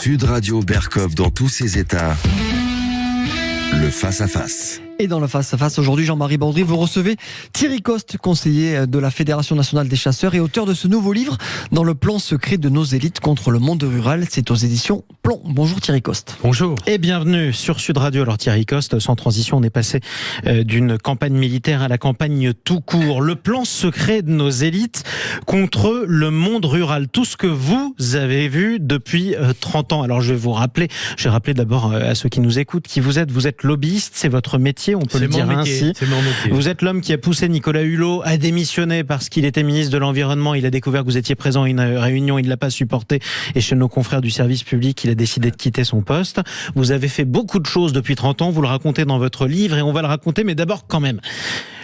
Sud Radio Berkov dans tous ses états. Le face-à-face. Et dans le face-à-face, aujourd'hui, Jean-Marie Baudry, vous recevez Thierry Coste, conseiller de la Fédération nationale des chasseurs et auteur de ce nouveau livre, Dans le plan secret de nos élites contre le monde rural. C'est aux éditions Plomb. Bonjour Thierry Coste. Bonjour. Et bienvenue sur Sud Radio. Alors Thierry Coste, sans transition, on est passé d'une campagne militaire à la campagne tout court. Le plan secret de nos élites contre le monde rural. Tout ce que vous avez vu depuis 30 ans. Alors je vais vous rappeler, d'abord à ceux qui nous écoutent, qui vous êtes. Vous êtes lobbyiste, c'est votre métier, on peut le dire ainsi. C'est mon métier. Vous êtes l'homme qui a poussé Nicolas Hulot à démissionner parce qu'il était ministre de l'Environnement. Il a découvert que vous étiez présent à une réunion, il ne l'a pas supporté. Et chez nos confrères du service public, il a décidé de quitter son poste. Vous avez fait beaucoup de choses depuis 30 ans, vous le racontez dans votre livre et on va le raconter, mais d'abord quand même.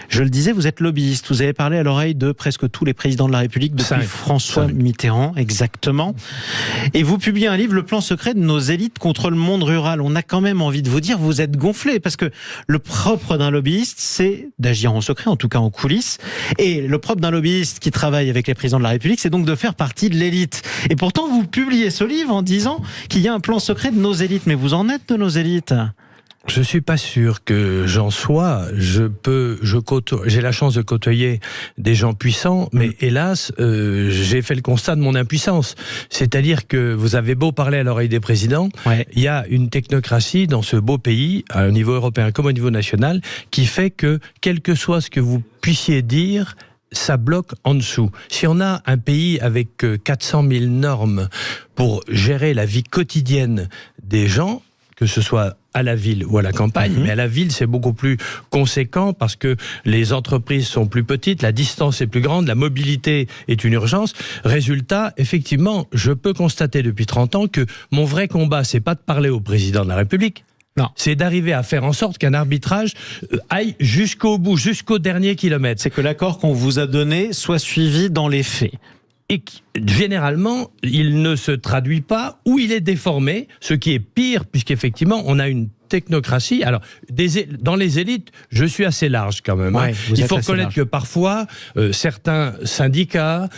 Je le disais, vous êtes lobbyiste. Vous avez parlé à l'oreille de presque tous les présidents de la République depuis François Mitterrand, exactement. Et vous publiez un livre, Le plan secret de nos élites contre le monde rural. On a quand même envie de vous dire, vous êtes gonflé, parce que le propre d'un lobbyiste, c'est d'agir en secret, en tout cas en coulisses. Et le propre d'un lobbyiste qui travaille avec les présidents de la République, c'est donc de faire partie de l'élite. Et pourtant, vous publiez ce livre en disant qu'il y a un plan secret de nos élites. Mais vous en êtes de nos élites ? Je suis pas sûr que j'en sois. J'ai la chance de côtoyer des gens puissants, mais hélas, j'ai fait le constat de mon impuissance. C'est-à-dire que vous avez beau parler à l'oreille des présidents, il y a une technocratie dans ce beau pays, à un niveau européen comme au niveau national, qui fait que, quel que soit ce que vous puissiez dire, ça bloque en dessous. Si on a un pays avec 400 000 normes pour gérer la vie quotidienne des gens, que ce soit à la ville ou à la campagne, mais à la ville c'est beaucoup plus conséquent parce que les entreprises sont plus petites, la distance est plus grande, la mobilité est une urgence. Résultat, effectivement, je peux constater depuis 30 ans que mon vrai combat, c'est pas de parler au président de la République, non, c'est d'arriver à faire en sorte qu'un arbitrage aille jusqu'au bout, jusqu'au dernier kilomètre. C'est que l'accord qu'on vous a donné soit suivi dans les faits. Et généralement, il ne se traduit pas ou il est déformé, ce qui est pire, puisqu'effectivement, on a une technocratie. Alors, dans les élites, je suis assez large quand même. Il faut reconnaître que parfois, certains syndicats,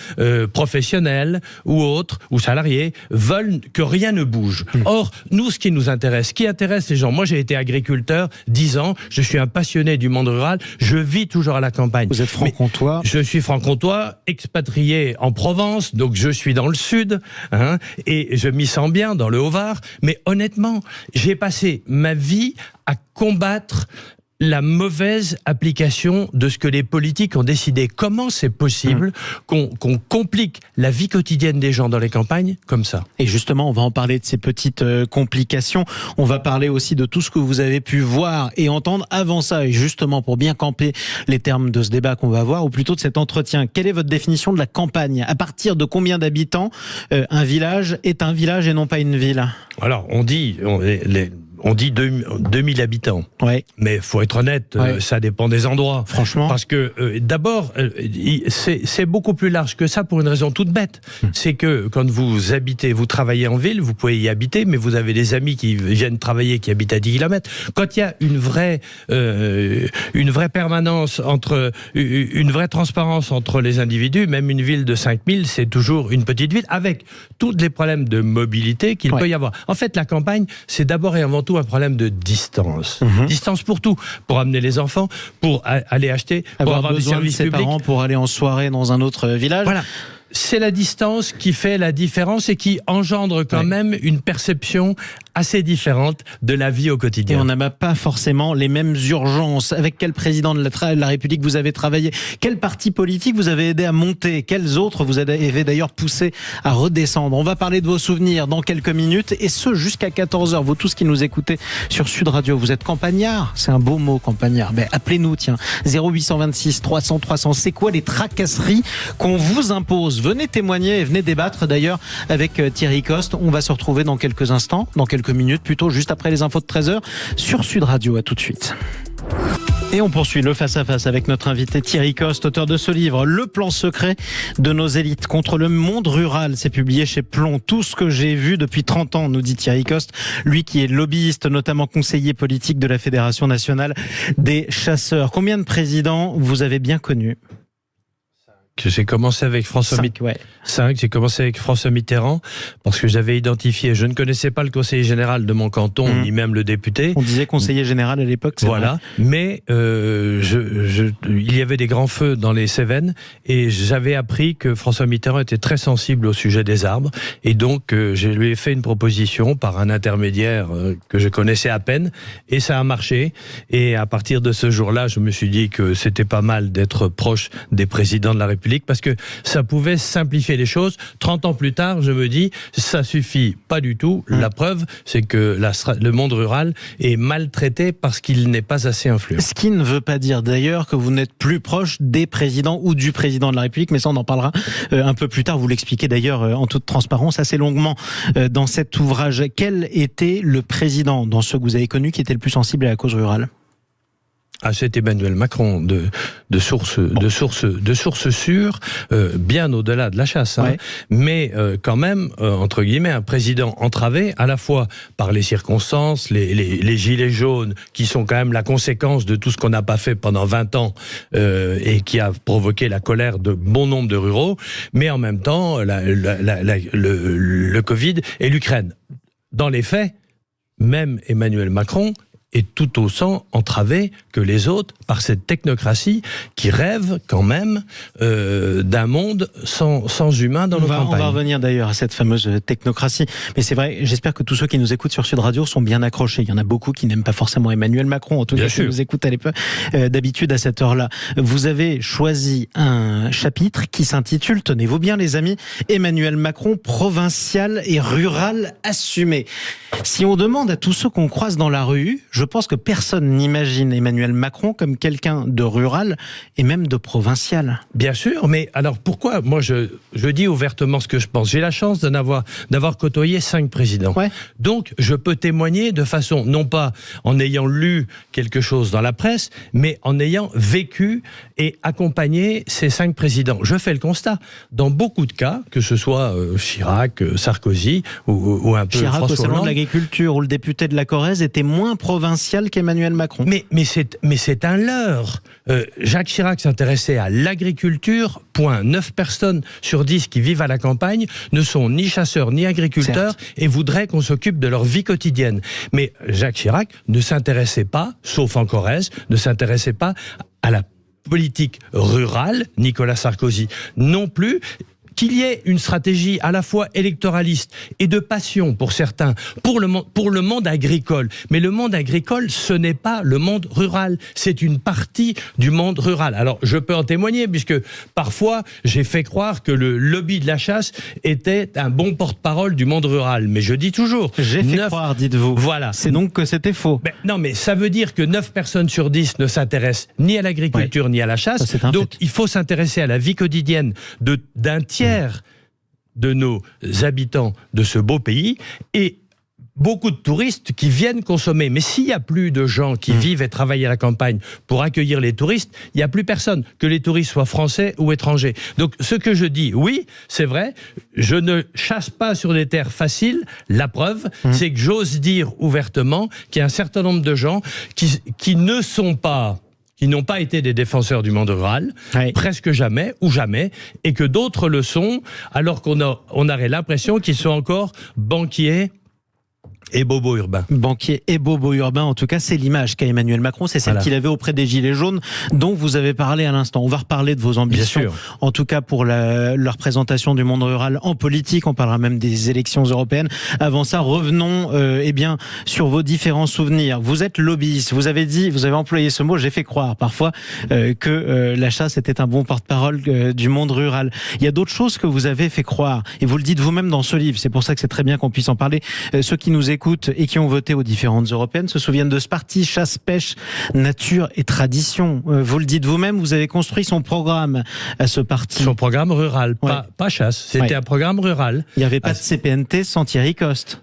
professionnels ou autres, ou salariés, veulent que rien ne bouge. Or, nous, ce qui nous intéresse, ce qui intéresse les gens, moi j'ai été agriculteur 10 ans, je suis un passionné du monde rural, je vis toujours à la campagne. Vous êtes franc-comtois ? Je suis franc-comtois, expatrié en Provence, donc je suis dans le sud, et je m'y sens bien dans le Haut-Var, mais honnêtement, j'ai passé ma vie à combattre la mauvaise application de ce que les politiques ont décidé. Comment c'est possible qu'on complique la vie quotidienne des gens dans les campagnes comme ça ? Et justement, on va en parler de ces petites complications. On va parler aussi de tout ce que vous avez pu voir et entendre avant ça. Et justement, pour bien camper les termes de ce débat qu'on va avoir, ou plutôt de cet entretien, quelle est votre définition de la campagne ? À partir de combien d'habitants un village est un village et non pas une ville ? Alors, on dit 2000 habitants. Mais il faut être honnête, ça dépend des endroits. Franchement. Parce que, d'abord, c'est beaucoup plus large que ça pour une raison toute bête. C'est que quand vous travaillez en ville, vous pouvez y habiter, mais vous avez des amis qui viennent travailler, qui habitent à 10 km. Quand il y a une vraie permanence une vraie transparence entre les individus, même une ville de 5000, c'est toujours une petite ville, avec tous les problèmes de mobilité qu'il peut y avoir. En fait, la campagne, c'est d'abord et avant tout un problème de distance. Distance pour tout. Pour amener les enfants, pour aller acheter, pour avoir des services publics. Parents pour aller en soirée dans un autre village. Voilà. C'est la distance qui fait la différence et qui engendre quand même une perception assez différente de la vie au quotidien. Et on n'a pas forcément les mêmes urgences. Avec quel président de la République vous avez travaillé ? Quel parti politique vous avez aidé à monter ? Quels autres vous avez d'ailleurs poussé à redescendre ? On va parler de vos souvenirs dans quelques minutes, et ce jusqu'à 14h. Vous tous qui nous écoutez sur Sud Radio, vous êtes campagnard ? C'est un beau mot, campagnard. Mais appelez-nous, tiens, 0826 300 300. C'est quoi les tracasseries qu'on vous impose ? Venez témoigner et venez débattre d'ailleurs avec Thierry Coste. On va se retrouver dans quelques instants, dans quelques minutes plutôt, juste après les infos de 13h sur Sud Radio. À tout de suite. Et on poursuit le face-à-face avec notre invité Thierry Coste, auteur de ce livre, Le plan secret de nos élites contre le monde rural. C'est publié chez Plomb. Tout ce que j'ai vu depuis 30 ans, nous dit Thierry Coste, lui qui est lobbyiste, notamment conseiller politique de la Fédération nationale des chasseurs. Combien de présidents vous avez bien connus ? que j'ai commencé avec François Mitterrand. 5, j'ai commencé avec François Mitterrand parce que j'avais identifié, je ne connaissais pas le conseiller général de mon canton, ni même le député. On disait conseiller général à l'époque, c'est voilà. vrai. Mais il y avait des grands feux dans les Cévennes et j'avais appris que François Mitterrand était très sensible au sujet des arbres et donc je lui ai fait une proposition par un intermédiaire que je connaissais à peine et ça a marché. Et à partir de ce jour-là, je me suis dit que c'était pas mal d'être proche des présidents de la République parce que ça pouvait simplifier les choses. 30 ans plus tard, je me dis, ça suffit pas du tout. La preuve, c'est que le monde rural est maltraité parce qu'il n'est pas assez influent. Ce qui ne veut pas dire d'ailleurs que vous n'êtes plus proche des présidents ou du président de la République, mais ça on en parlera un peu plus tard. Vous l'expliquez d'ailleurs en toute transparence assez longuement dans cet ouvrage. Quel était le président dans ceux que vous avez connus qui était le plus sensible à la cause rurale ? Ah, c'est Emmanuel Macron, de sources sûres, bien au-delà de la chasse, hein. Ouais. Mais quand même, entre guillemets, un président entravé à la fois par les circonstances, les gilets jaunes, qui sont quand même la conséquence de tout ce qu'on n'a pas fait pendant 20 ans et qui a provoqué la colère de bon nombre de ruraux, mais en même temps, le Covid et l'Ukraine. Dans les faits, même Emmanuel Macron est tout autant entravé que les autres par cette technocratie qui rêve quand même d'un monde sans humains dans nos campagnes. On va revenir d'ailleurs à cette fameuse technocratie. Mais c'est vrai, j'espère que tous ceux qui nous écoutent sur Sud Radio sont bien accrochés. Il y en a beaucoup qui n'aiment pas forcément Emmanuel Macron, en tout cas qui nous écoutent à l'époque, d'habitude à cette heure-là. Vous avez choisi un chapitre qui s'intitule, tenez-vous bien les amis, Emmanuel Macron, provincial et rural assumé. Si on demande à tous ceux qu'on croise dans la rue, je pense que personne n'imagine Emmanuel Macron comme quelqu'un de rural et même de provincial. Bien sûr, mais alors pourquoi ? Moi, je dis ouvertement ce que je pense. J'ai la chance d'avoir côtoyé 5 présidents. Ouais. Donc, je peux témoigner de façon, non pas en ayant lu quelque chose dans la presse, mais en ayant vécu et accompagné ces 5 présidents. Je fais le constat. Dans beaucoup de cas, que ce soit Chirac, Sarkozy ou un peu Chirac, François au salon Hollande, de l'agriculture, où le député de la Corrèze était moins provincial qu'Emmanuel Macron. Mais c'est un leurre. Jacques Chirac s'intéressait à l'agriculture, point. 9 personnes sur 10 qui vivent à la campagne ne sont ni chasseurs ni agriculteurs. Certes. Et voudraient qu'on s'occupe de leur vie quotidienne. Mais Jacques Chirac ne s'intéressait pas, sauf en Corrèze, ne s'intéressait pas à la politique rurale. Nicolas Sarkozy non plus. Qu'il y ait une stratégie à la fois électoraliste et de passion pour certains, pour le monde agricole. Mais le monde agricole, ce n'est pas le monde rural. C'est une partie du monde rural. Alors, je peux en témoigner, puisque parfois, j'ai fait croire que le lobby de la chasse était un bon porte-parole du monde rural. Mais je dis toujours... J'ai fait croire, dites-vous. Voilà. C'est donc que c'était faux. Non, mais ça veut dire que 9 personnes sur 10 ne s'intéressent ni à l'agriculture, ni à la chasse. Donc, il faut s'intéresser à la vie quotidienne d'un tiers de nos habitants de ce beau pays et beaucoup de touristes qui viennent consommer. Mais s'il n'y a plus de gens qui vivent et travaillent à la campagne pour accueillir les touristes, il n'y a plus personne, que les touristes soient français ou étrangers. Donc ce que je dis, oui, c'est vrai, je ne chasse pas sur des terres faciles. La preuve, c'est que j'ose dire ouvertement qu'il y a un certain nombre de gens qui n'ont pas été des défenseurs du monde rural, presque jamais, ou jamais, et que d'autres le sont, alors qu'on aurait l'impression qu'ils sont encore banquiers et bobo urbain. Banquier et bobo urbain, en tout cas, c'est l'image qu'a Emmanuel Macron, c'est celle qu'il avait auprès des Gilets jaunes, dont vous avez parlé à l'instant. On va reparler de vos ambitions, en tout cas pour la représentation du monde rural en politique, on parlera même des élections européennes. Avant ça, revenons sur vos différents souvenirs. Vous êtes lobbyiste, vous avez employé ce mot, j'ai fait croire parfois que la chasse était un bon porte-parole du monde rural. Il y a d'autres choses que vous avez fait croire, et vous le dites vous-même dans ce livre, c'est pour ça que c'est très bien qu'on puisse en parler. Ceux qui nous écoutent et qui ont voté aux différentes européennes se souviennent de ce parti chasse, pêche, nature et tradition. Vous le dites vous-même, vous avez construit son programme à ce parti. Son programme rural, pas chasse. C'était un programme rural. Il n'y avait pas de CPNT sans Thierry Coste.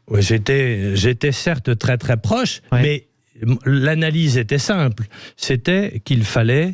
Oui, j'étais certes très très proche, mais l'analyse était simple. C'était qu'il fallait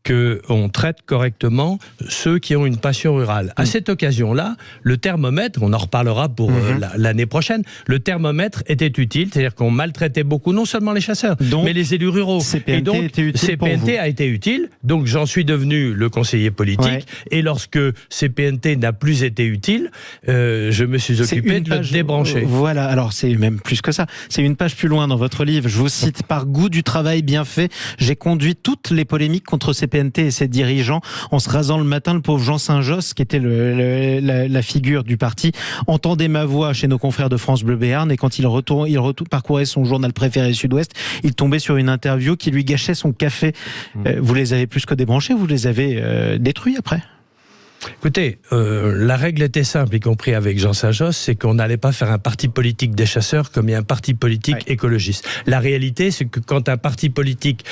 qu'on traite correctement ceux qui ont une passion rurale. À cette occasion-là, le thermomètre, on en reparlera pour l'année prochaine, le thermomètre était utile, c'est-à-dire qu'on maltraitait beaucoup, non seulement les chasseurs, mais les élus ruraux. CPNT et donc, était utile CPNT a été utile, donc j'en suis devenu le conseiller politique, et lorsque CPNT n'a plus été utile, je me suis occupé de le débrancher. Voilà, alors c'est même plus que ça. C'est une page plus loin dans votre livre. Je vous cite: par goût du travail bien fait, j'ai conduit toutes les polémiques contre CPNT et ses dirigeants en se rasant le matin. Le pauvre Jean Saint-Josse, qui était la figure du parti, entendait ma voix chez nos confrères de France Bleu Béarn, et quand il parcourait son journal préféré Sud-Ouest, il tombait sur une interview qui lui gâchait son café. Vous les avez plus que débranchés, vous les avez détruits après? Écoutez, la règle était simple, y compris avec Jean Saint-Josse, c'est qu'on n'allait pas faire un parti politique des chasseurs comme il y a un parti politique écologiste. La réalité, c'est que quand un parti politique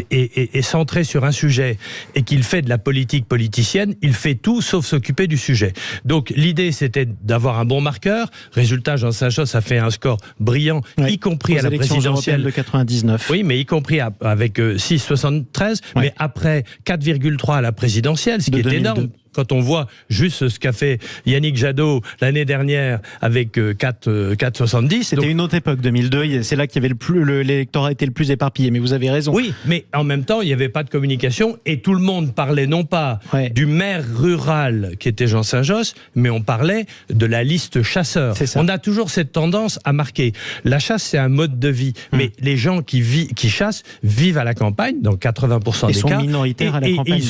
est centré sur un sujet et qu'il fait de la politique politicienne, il fait tout sauf s'occuper du sujet. Donc l'idée, c'était d'avoir un bon marqueur. Résultat, Jean Saint-Josse a fait un score brillant, y compris à la présidentielle de 99. Oui, mais y compris avec 6,73, mais après 4,3 à la présidentielle, ce qui est énorme. Quand on voit juste ce qu'a fait Yannick Jadot l'année dernière avec 4,70. C'était une autre époque, 2002, c'est là qu'il y avait l'électorat était le plus éparpillé, mais vous avez raison. Oui, mais en même temps, il n'y avait pas de communication et tout le monde parlait non pas du maire rural qui était Jean Saint-Josse, mais on parlait de la liste chasseur. On a toujours cette tendance à marquer. La chasse, c'est un mode de vie, mais les gens qui chassent vivent à la campagne, dans 80% des cas. Ils sont minoritaires à la campagne. Et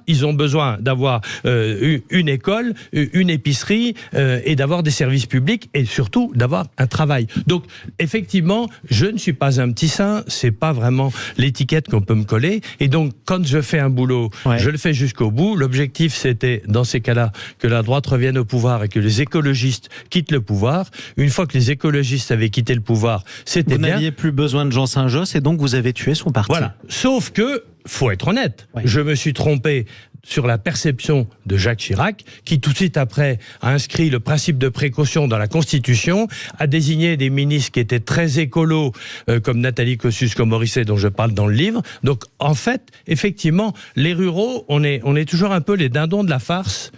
ils ont besoin d'avoir une école, une épicerie et d'avoir des services publics et surtout d'avoir un travail. Donc effectivement, je ne suis pas un petit saint, c'est pas vraiment l'étiquette qu'on peut me coller, et donc quand je fais un boulot, je le fais jusqu'au bout. L'objectif, c'était dans ces cas-là que la droite revienne au pouvoir et que les écologistes quittent le pouvoir. Une fois que les écologistes avaient quitté le pouvoir, c'était bien. Vous n'aviez plus besoin de Jean Saint-Josse et donc vous avez tué son parti. Voilà. Sauf que, faut être honnête, je me suis trompé sur la perception de Jacques Chirac, qui tout de suite après a inscrit le principe de précaution dans la Constitution, a désigné des ministres qui étaient très écolos, comme Nathalie Kosciusko-Morizet, dont je parle dans le livre. Donc en fait, effectivement, les ruraux, on est toujours un peu les dindons de la farce.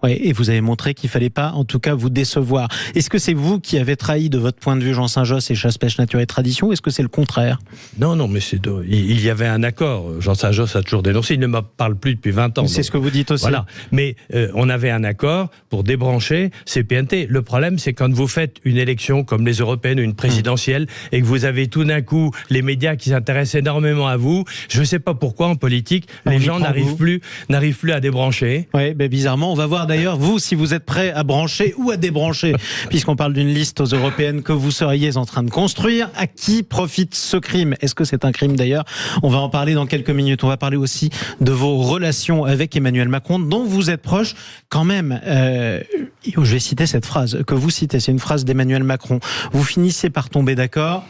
Oui, et vous avez montré qu'il fallait pas, en tout cas, vous décevoir. Est-ce que c'est vous qui avez trahi, de votre point de vue, Jean Saint-Josse et Chasse, Pêche, Nature et Tradition, ou est-ce que c'est le contraire? Non, mais il y avait un accord. Jean Saint-Josse a toujours dénoncé. Il ne me parle plus depuis 20 ans. C'est ce que vous dites aussi. Voilà. Mais on avait un accord pour débrancher CPNT. Le problème, c'est quand vous faites une élection comme les européennes ou une présidentielle et que vous avez tout d'un coup les médias qui s'intéressent énormément à vous. Je ne sais pas pourquoi en politique, les gens n'arrivent plus à débrancher. Oui, ben bizarrement, on va voir d'ailleurs, vous, si vous êtes prêt à brancher ou à débrancher, puisqu'on parle d'une liste aux européennes que vous seriez en train de construire. À qui profite ce crime? Est-ce que c'est un crime d'ailleurs? On va en parler dans quelques minutes. On va parler aussi de vos relations avec Emmanuel Macron, dont vous êtes proche quand même. Je vais citer cette phrase que vous citez, c'est une phrase d'Emmanuel Macron. Vous finissez par tomber d'accord.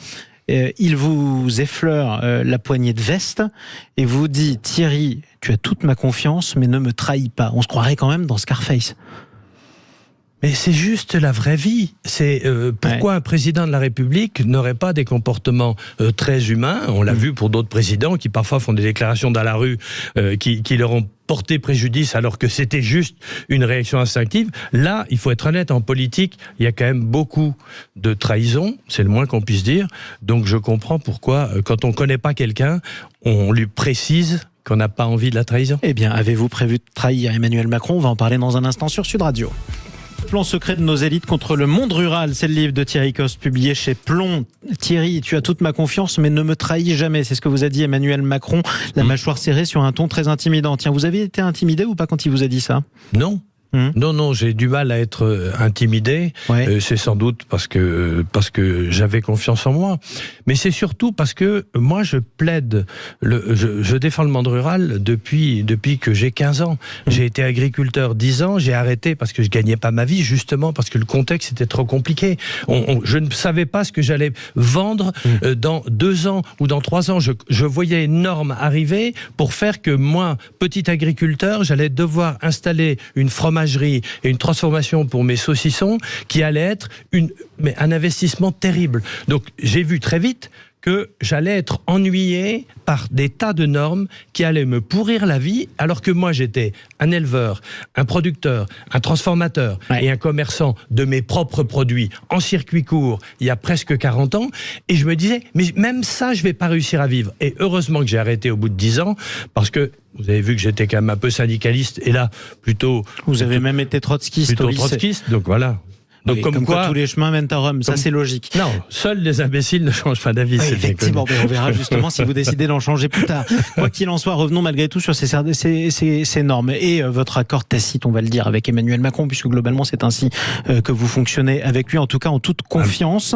Il vous effleure la poignée de veste et vous dit: Thierry, tu as toute ma confiance, mais ne me trahis pas. On se croirait quand même dans Scarface. Mais c'est juste la vraie vie. C'est pourquoi un président de la République n'aurait pas des comportements très humains. On l'a vu pour d'autres présidents qui parfois font des déclarations dans la rue qui leur ont porté préjudice alors que c'était juste une réaction instinctive. Là, il faut être honnête, en politique, il y a quand même beaucoup de trahison, c'est le moins qu'on puisse dire. Donc je comprends pourquoi, quand on ne connaît pas quelqu'un, on lui précise qu'on n'a pas envie de la trahison. Eh bien, avez-vous prévu de trahir Emmanuel Macron? On va en parler dans un instant sur Sud Radio. Plan secret de nos élites contre le monde rural, c'est le livre de Thierry Coste, publié chez Plomb. Thierry, tu as toute ma confiance, mais ne me trahis jamais. C'est ce que vous a dit Emmanuel Macron, la mâchoire serrée sur un ton très intimidant. Tiens, vous avez été intimidé ou pas quand il vous a dit ça? Non. Non, j'ai du mal à être intimidé. C'est sans doute parce que j'avais confiance en moi. Mais c'est surtout parce que moi, je plaide, je défends le monde rural depuis que j'ai 15 ans. J'ai été agriculteur 10 ans, j'ai arrêté parce que je gagnais pas ma vie, justement parce que le contexte était trop compliqué. Je ne savais pas ce que j'allais vendre dans 2 ans ou dans 3 ans. Je voyais une norme arriver pour faire que moi, petit agriculteur, j'allais devoir installer une fromagerie et une transformation pour mes saucissons qui allait être un investissement terrible. Donc j'ai vu très vite que j'allais être ennuyé par des tas de normes qui allaient me pourrir la vie, alors que moi j'étais un éleveur, un producteur, un transformateur et un commerçant de mes propres produits en circuit court il y a presque 40 ans, et je me disais, mais même ça je vais pas réussir à vivre. Et heureusement que j'ai arrêté au bout de 10 ans, parce que vous avez vu que j'étais quand même un peu syndicaliste, et là plutôt... Vous avez même été trotskiste au lycée. Trotskiste, donc voilà. Donc oui, comme quoi tous les chemins mènent à Rome, ça c'est logique. Non, seuls les imbéciles ne changent pas d'avis. Oui, effectivement, on verra justement si vous décidez d'en changer plus tard. Quoi qu'il en soit, revenons malgré tout sur ces normes et votre accord tacite, on va le dire, avec Emmanuel Macron, puisque globalement c'est ainsi que vous fonctionnez avec lui, en tout cas en toute confiance.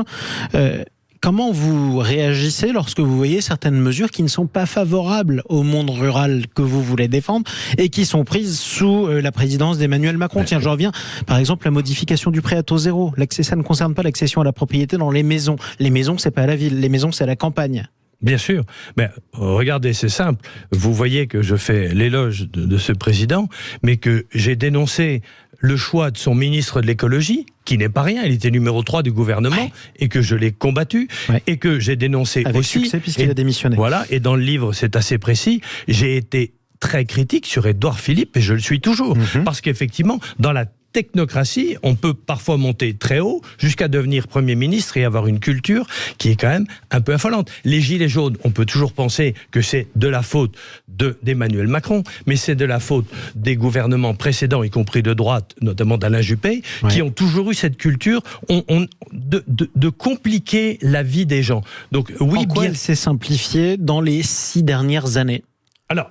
Comment vous réagissez lorsque vous voyez certaines mesures qui ne sont pas favorables au monde rural que vous voulez défendre et qui sont prises sous la présidence d'Emmanuel Macron? Tiens, je reviens, par exemple, la modification du prêt à taux zéro. Ça ne concerne pas l'accession à la propriété dans les maisons. Les maisons, c'est pas à la ville. Les maisons, c'est à la campagne. Bien sûr, mais regardez, c'est simple. Vous voyez que je fais l'éloge de ce président, mais que j'ai dénoncé le choix de son ministre de l'écologie, qui n'est pas rien, il était numéro 3 du gouvernement, et que je l'ai combattu, et que j'ai dénoncé avec aussi... succès, puisqu'il a démissionné. Voilà, et dans le livre, c'est assez précis, j'ai été très critique sur Édouard Philippe, et je le suis toujours, parce qu'effectivement, dans la technocratie, on peut parfois monter très haut jusqu'à devenir Premier ministre et avoir une culture qui est quand même un peu affolante. Les gilets jaunes, on peut toujours penser que c'est de la faute d'Emmanuel Macron, mais c'est de la faute des gouvernements précédents, y compris de droite, notamment d'Alain Juppé, qui ont toujours eu cette culture de compliquer la vie des gens. Donc oui, en quoi elle s'est simplifiée dans les 6 dernières années? Alors,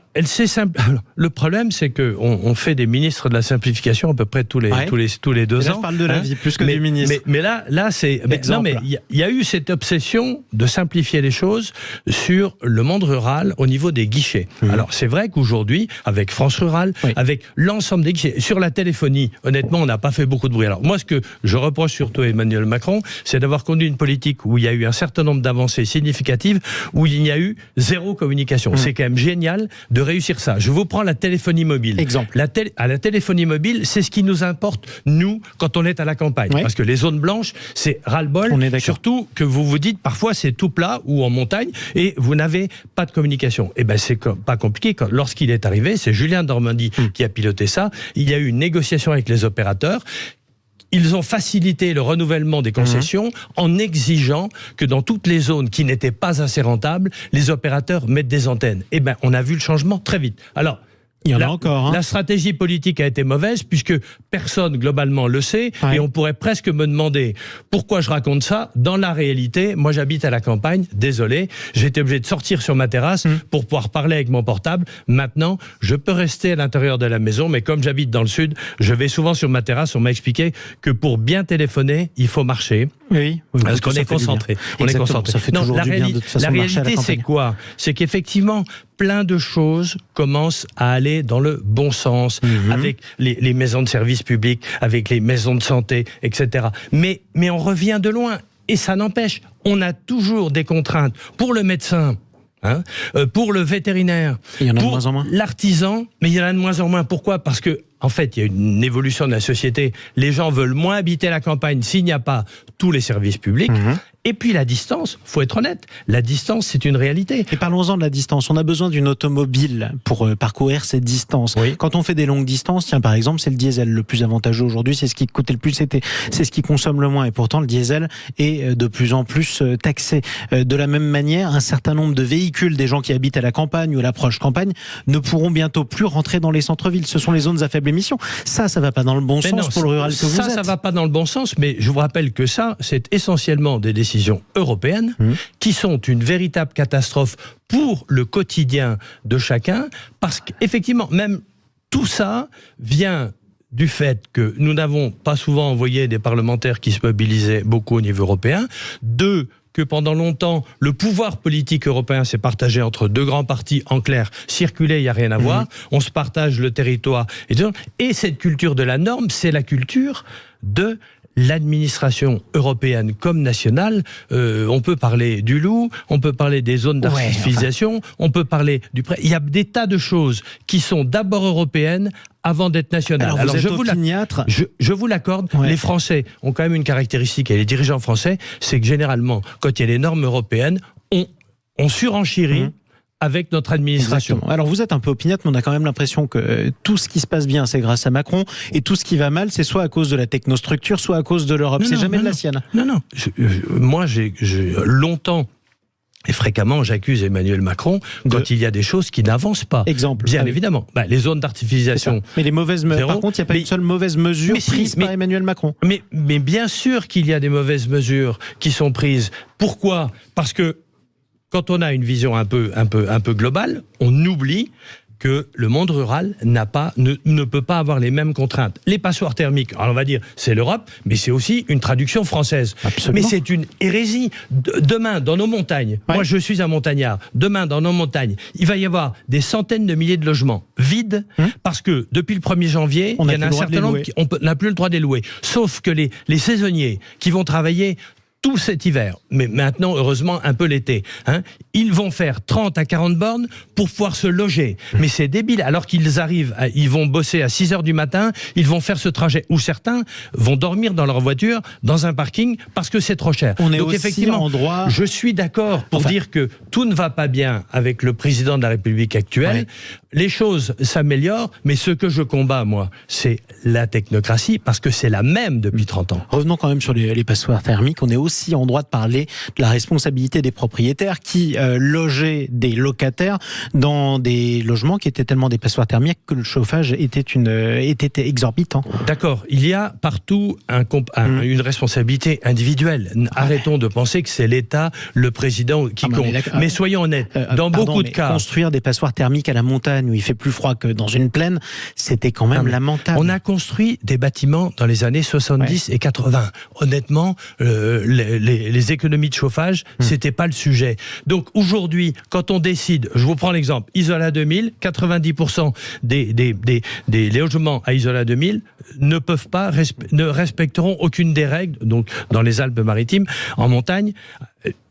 le problème, c'est que on fait des ministres de la simplification à peu près tous les 2 ans. Je parle de la vie plus que du ministre. Mais là, c'est. Non, mais il y a eu cette obsession de simplifier les choses sur le monde rural au niveau des guichets. Alors, c'est vrai qu'aujourd'hui, avec France Rural, avec l'ensemble des guichets, sur la téléphonie, honnêtement, on n'a pas fait beaucoup de bruit. Alors, moi, ce que je reproche surtout à Emmanuel Macron, c'est d'avoir conduit une politique où il y a eu un certain nombre d'avancées significatives, où il y a eu zéro communication. C'est quand même génial de réussir ça. Je vous prends la téléphonie mobile. Exemple. La téléphonie mobile, c'est ce qui nous importe, nous, quand on est à la campagne. Parce que les zones blanches, c'est ras-le-bol. Surtout que vous vous dites, parfois, c'est tout plat ou en montagne, et vous n'avez pas de communication. Eh ben, c'est pas compliqué. Lorsqu'il est arrivé, c'est Julien Dormandie qui a piloté ça. Il y a eu une négociation avec les opérateurs. Ils ont facilité le renouvellement des concessions en exigeant que dans toutes les zones qui n'étaient pas assez rentables, les opérateurs mettent des antennes. Eh bien, on a vu le changement très vite. Alors, il y en a encore. La stratégie politique a été mauvaise puisque personne globalement le sait et on pourrait presque me demander pourquoi je raconte ça. Dans la réalité, moi j'habite à la campagne, désolé, j'ai été obligé de sortir sur ma terrasse pour pouvoir parler avec mon portable. Maintenant, je peux rester à l'intérieur de la maison, mais comme j'habite dans le sud, je vais souvent sur ma terrasse. On m'a expliqué que pour bien téléphoner, il faut marcher. Oui, parce qu'on est concentré. On est concentré. Ça fait toujours du bien de toute façon. La réalité, c'est quoi? C'est qu'effectivement, plein de choses commencent à aller dans le bon sens, avec les maisons de services publics, avec les maisons de santé, etc. Mais on revient de loin, et ça n'empêche, on a toujours des contraintes pour le médecin, pour le vétérinaire, il y en a pour de moins en moins. L'artisan, mais il y en a de moins en moins. Pourquoi? Parce que en fait, il y a une évolution de la société. Les gens veulent moins habiter la campagne s'il n'y a pas tous les services publics. Et puis la distance, faut être honnête, la distance c'est une réalité. Et parlons-en de la distance, on a besoin d'une automobile pour parcourir ces distances. Quand on fait des longues distances, tiens par exemple c'est le diesel le plus avantageux aujourd'hui, c'est ce qui coûte le plus, c'est ce qui consomme le moins, et pourtant le diesel est de plus en plus taxé. De la même manière, un certain nombre de véhicules, des gens qui habitent à la campagne ou à la proche campagne, ne pourront bientôt plus rentrer dans les centres-villes. Ce sont les zones à faible émission. Ça va pas dans le bon sens pour le rural que vous êtes. Ça va pas dans le bon sens, mais je vous rappelle que ça, c'est essentiellement des décisions européennes qui sont une véritable catastrophe pour le quotidien de chacun, parce qu'effectivement, même tout ça vient du fait que nous n'avons pas souvent envoyé des parlementaires qui se mobilisaient beaucoup au niveau européen, que pendant longtemps, le pouvoir politique européen s'est partagé entre 2 grands partis. En clair, circuler, il n'y a rien à voir. On se partage le territoire. Et cette culture de la norme, c'est la culture de l'administration européenne comme nationale. On peut parler du loup, on peut parler des zones d'artificialisation, on peut parler du prêt. Il y a des tas de choses qui sont d'abord européennes avant d'être nationales. Alors je vous l'accorde, les Français ont quand même une caractéristique, et les dirigeants français, c'est que généralement, quand il y a les normes européennes, on surenchérit avec notre administration. Exactement. Alors vous êtes un peu opiniâtre, mais on a quand même l'impression que tout ce qui se passe bien, c'est grâce à Macron, et tout ce qui va mal, c'est soit à cause de la technostructure, soit à cause de l'Europe. C'est jamais de la sienne. Non. Moi, j'ai longtemps et fréquemment, j'accuse Emmanuel Macron quand il y a des choses qui n'avancent pas. Exemple. Bien évidemment. Les zones d'artificialisation. Mais les mauvaises mesures. Par contre, il n'y a pas une seule mauvaise mesure prise par Emmanuel Macron. Mais bien sûr qu'il y a des mauvaises mesures qui sont prises. Pourquoi ? Parce que quand on a une vision un peu globale, on oublie que le monde rural ne peut pas avoir les mêmes contraintes. Les passoires thermiques, alors on va dire, c'est l'Europe, mais c'est aussi une traduction française. Absolument. Mais c'est une hérésie. Demain, dans nos montagnes, moi je suis un montagnard, demain, dans nos montagnes, il va y avoir des centaines de milliers de logements vides, parce que depuis le 1er janvier, il y en a un certain nombre qui n'a plus le droit de les louer. Sauf que les saisonniers qui vont travailler tout cet hiver, mais maintenant, heureusement, un peu l'été, ils vont faire 30 à 40 bornes pour pouvoir se loger. Mais c'est débile, alors qu'ils arrivent, ils vont bosser à 6 heures du matin, ils vont faire ce trajet, ou certains vont dormir dans leur voiture, dans un parking, parce que c'est trop cher. On est Donc aussi effectivement, en droit... je suis d'accord pour dire que tout ne va pas bien avec le président de la République actuelle. Ouais. Les choses s'améliorent, mais ce que je combats, moi, c'est la technocratie, parce que c'est la même depuis 30 ans. Revenons quand même sur les passoires thermiques. On est aussi en droit de parler de la responsabilité des propriétaires qui logeaient des locataires dans des logements qui étaient tellement des passoires thermiques que le chauffage était exorbitant. D'accord, il y a partout une responsabilité individuelle. Arrêtons de penser que c'est l'État, le président qui compte. Mais soyons honnêtes, dans beaucoup de cas... Construire des passoires thermiques à la montagne où il fait plus froid que dans une plaine, c'était quand même lamentable. On a construit des bâtiments dans les années 70 et 80. Honnêtement, les économies de chauffage, c'était pas le sujet. Donc aujourd'hui, quand on décide, je vous prends l'exemple, Isola 2000, 90% des logements à Isola 2000 ne respecteront aucune des règles, donc dans les Alpes-Maritimes, en montagne,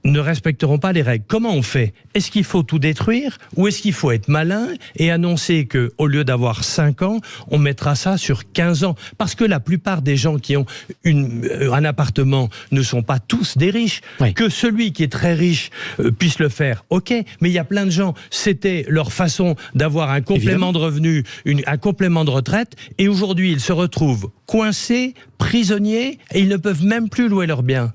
ne respecteront pas les règles. Comment on fait ? Est-ce qu'il faut tout détruire ou est-ce qu'il faut être malin et annoncer qu'au lieu d'avoir 5 ans, on mettra ça sur 15 ans ? Parce que la plupart des gens qui ont un appartement ne sont pas tous des riches. Oui. Que celui qui est très riche puisse le faire, ok, mais il y a plein de gens, c'était leur façon d'avoir un complément de revenu, un complément de retraite, et aujourd'hui ils se retrouvent coincés, prisonniers, et ils ne peuvent même plus louer leurs biens.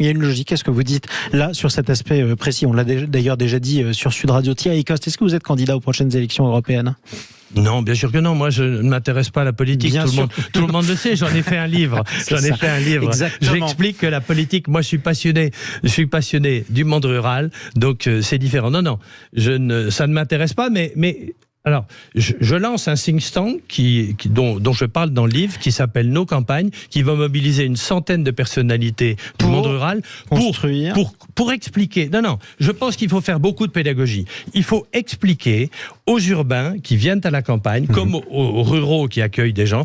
Il y a une logique, qu'est-ce que vous dites là sur cet aspect précis? On l'a d'ailleurs déjà dit sur Sud Radio. Thierry Coste, est-ce que vous êtes candidat aux prochaines élections européennes? Non, bien sûr que non. Moi, je ne m'intéresse pas à la politique. Tout le monde le sait. J'en ai fait un livre. J'explique que la politique, moi, je suis passionné du monde rural. Donc, c'est différent. Non. Ça ne m'intéresse pas, mais alors, je lance un think tank dont je parle dans le livre, qui s'appelle Nos Campagnes, qui va mobiliser une centaine de personnalités du monde rural pour expliquer. Non, je pense qu'il faut faire beaucoup de pédagogie. Il faut expliquer aux urbains qui viennent à la campagne, comme aux ruraux qui accueillent des gens,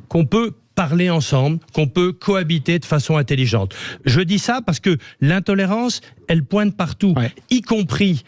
qu'on peut parler ensemble, qu'on peut cohabiter de façon intelligente. Je dis ça parce que l'intolérance, elle pointe partout, y compris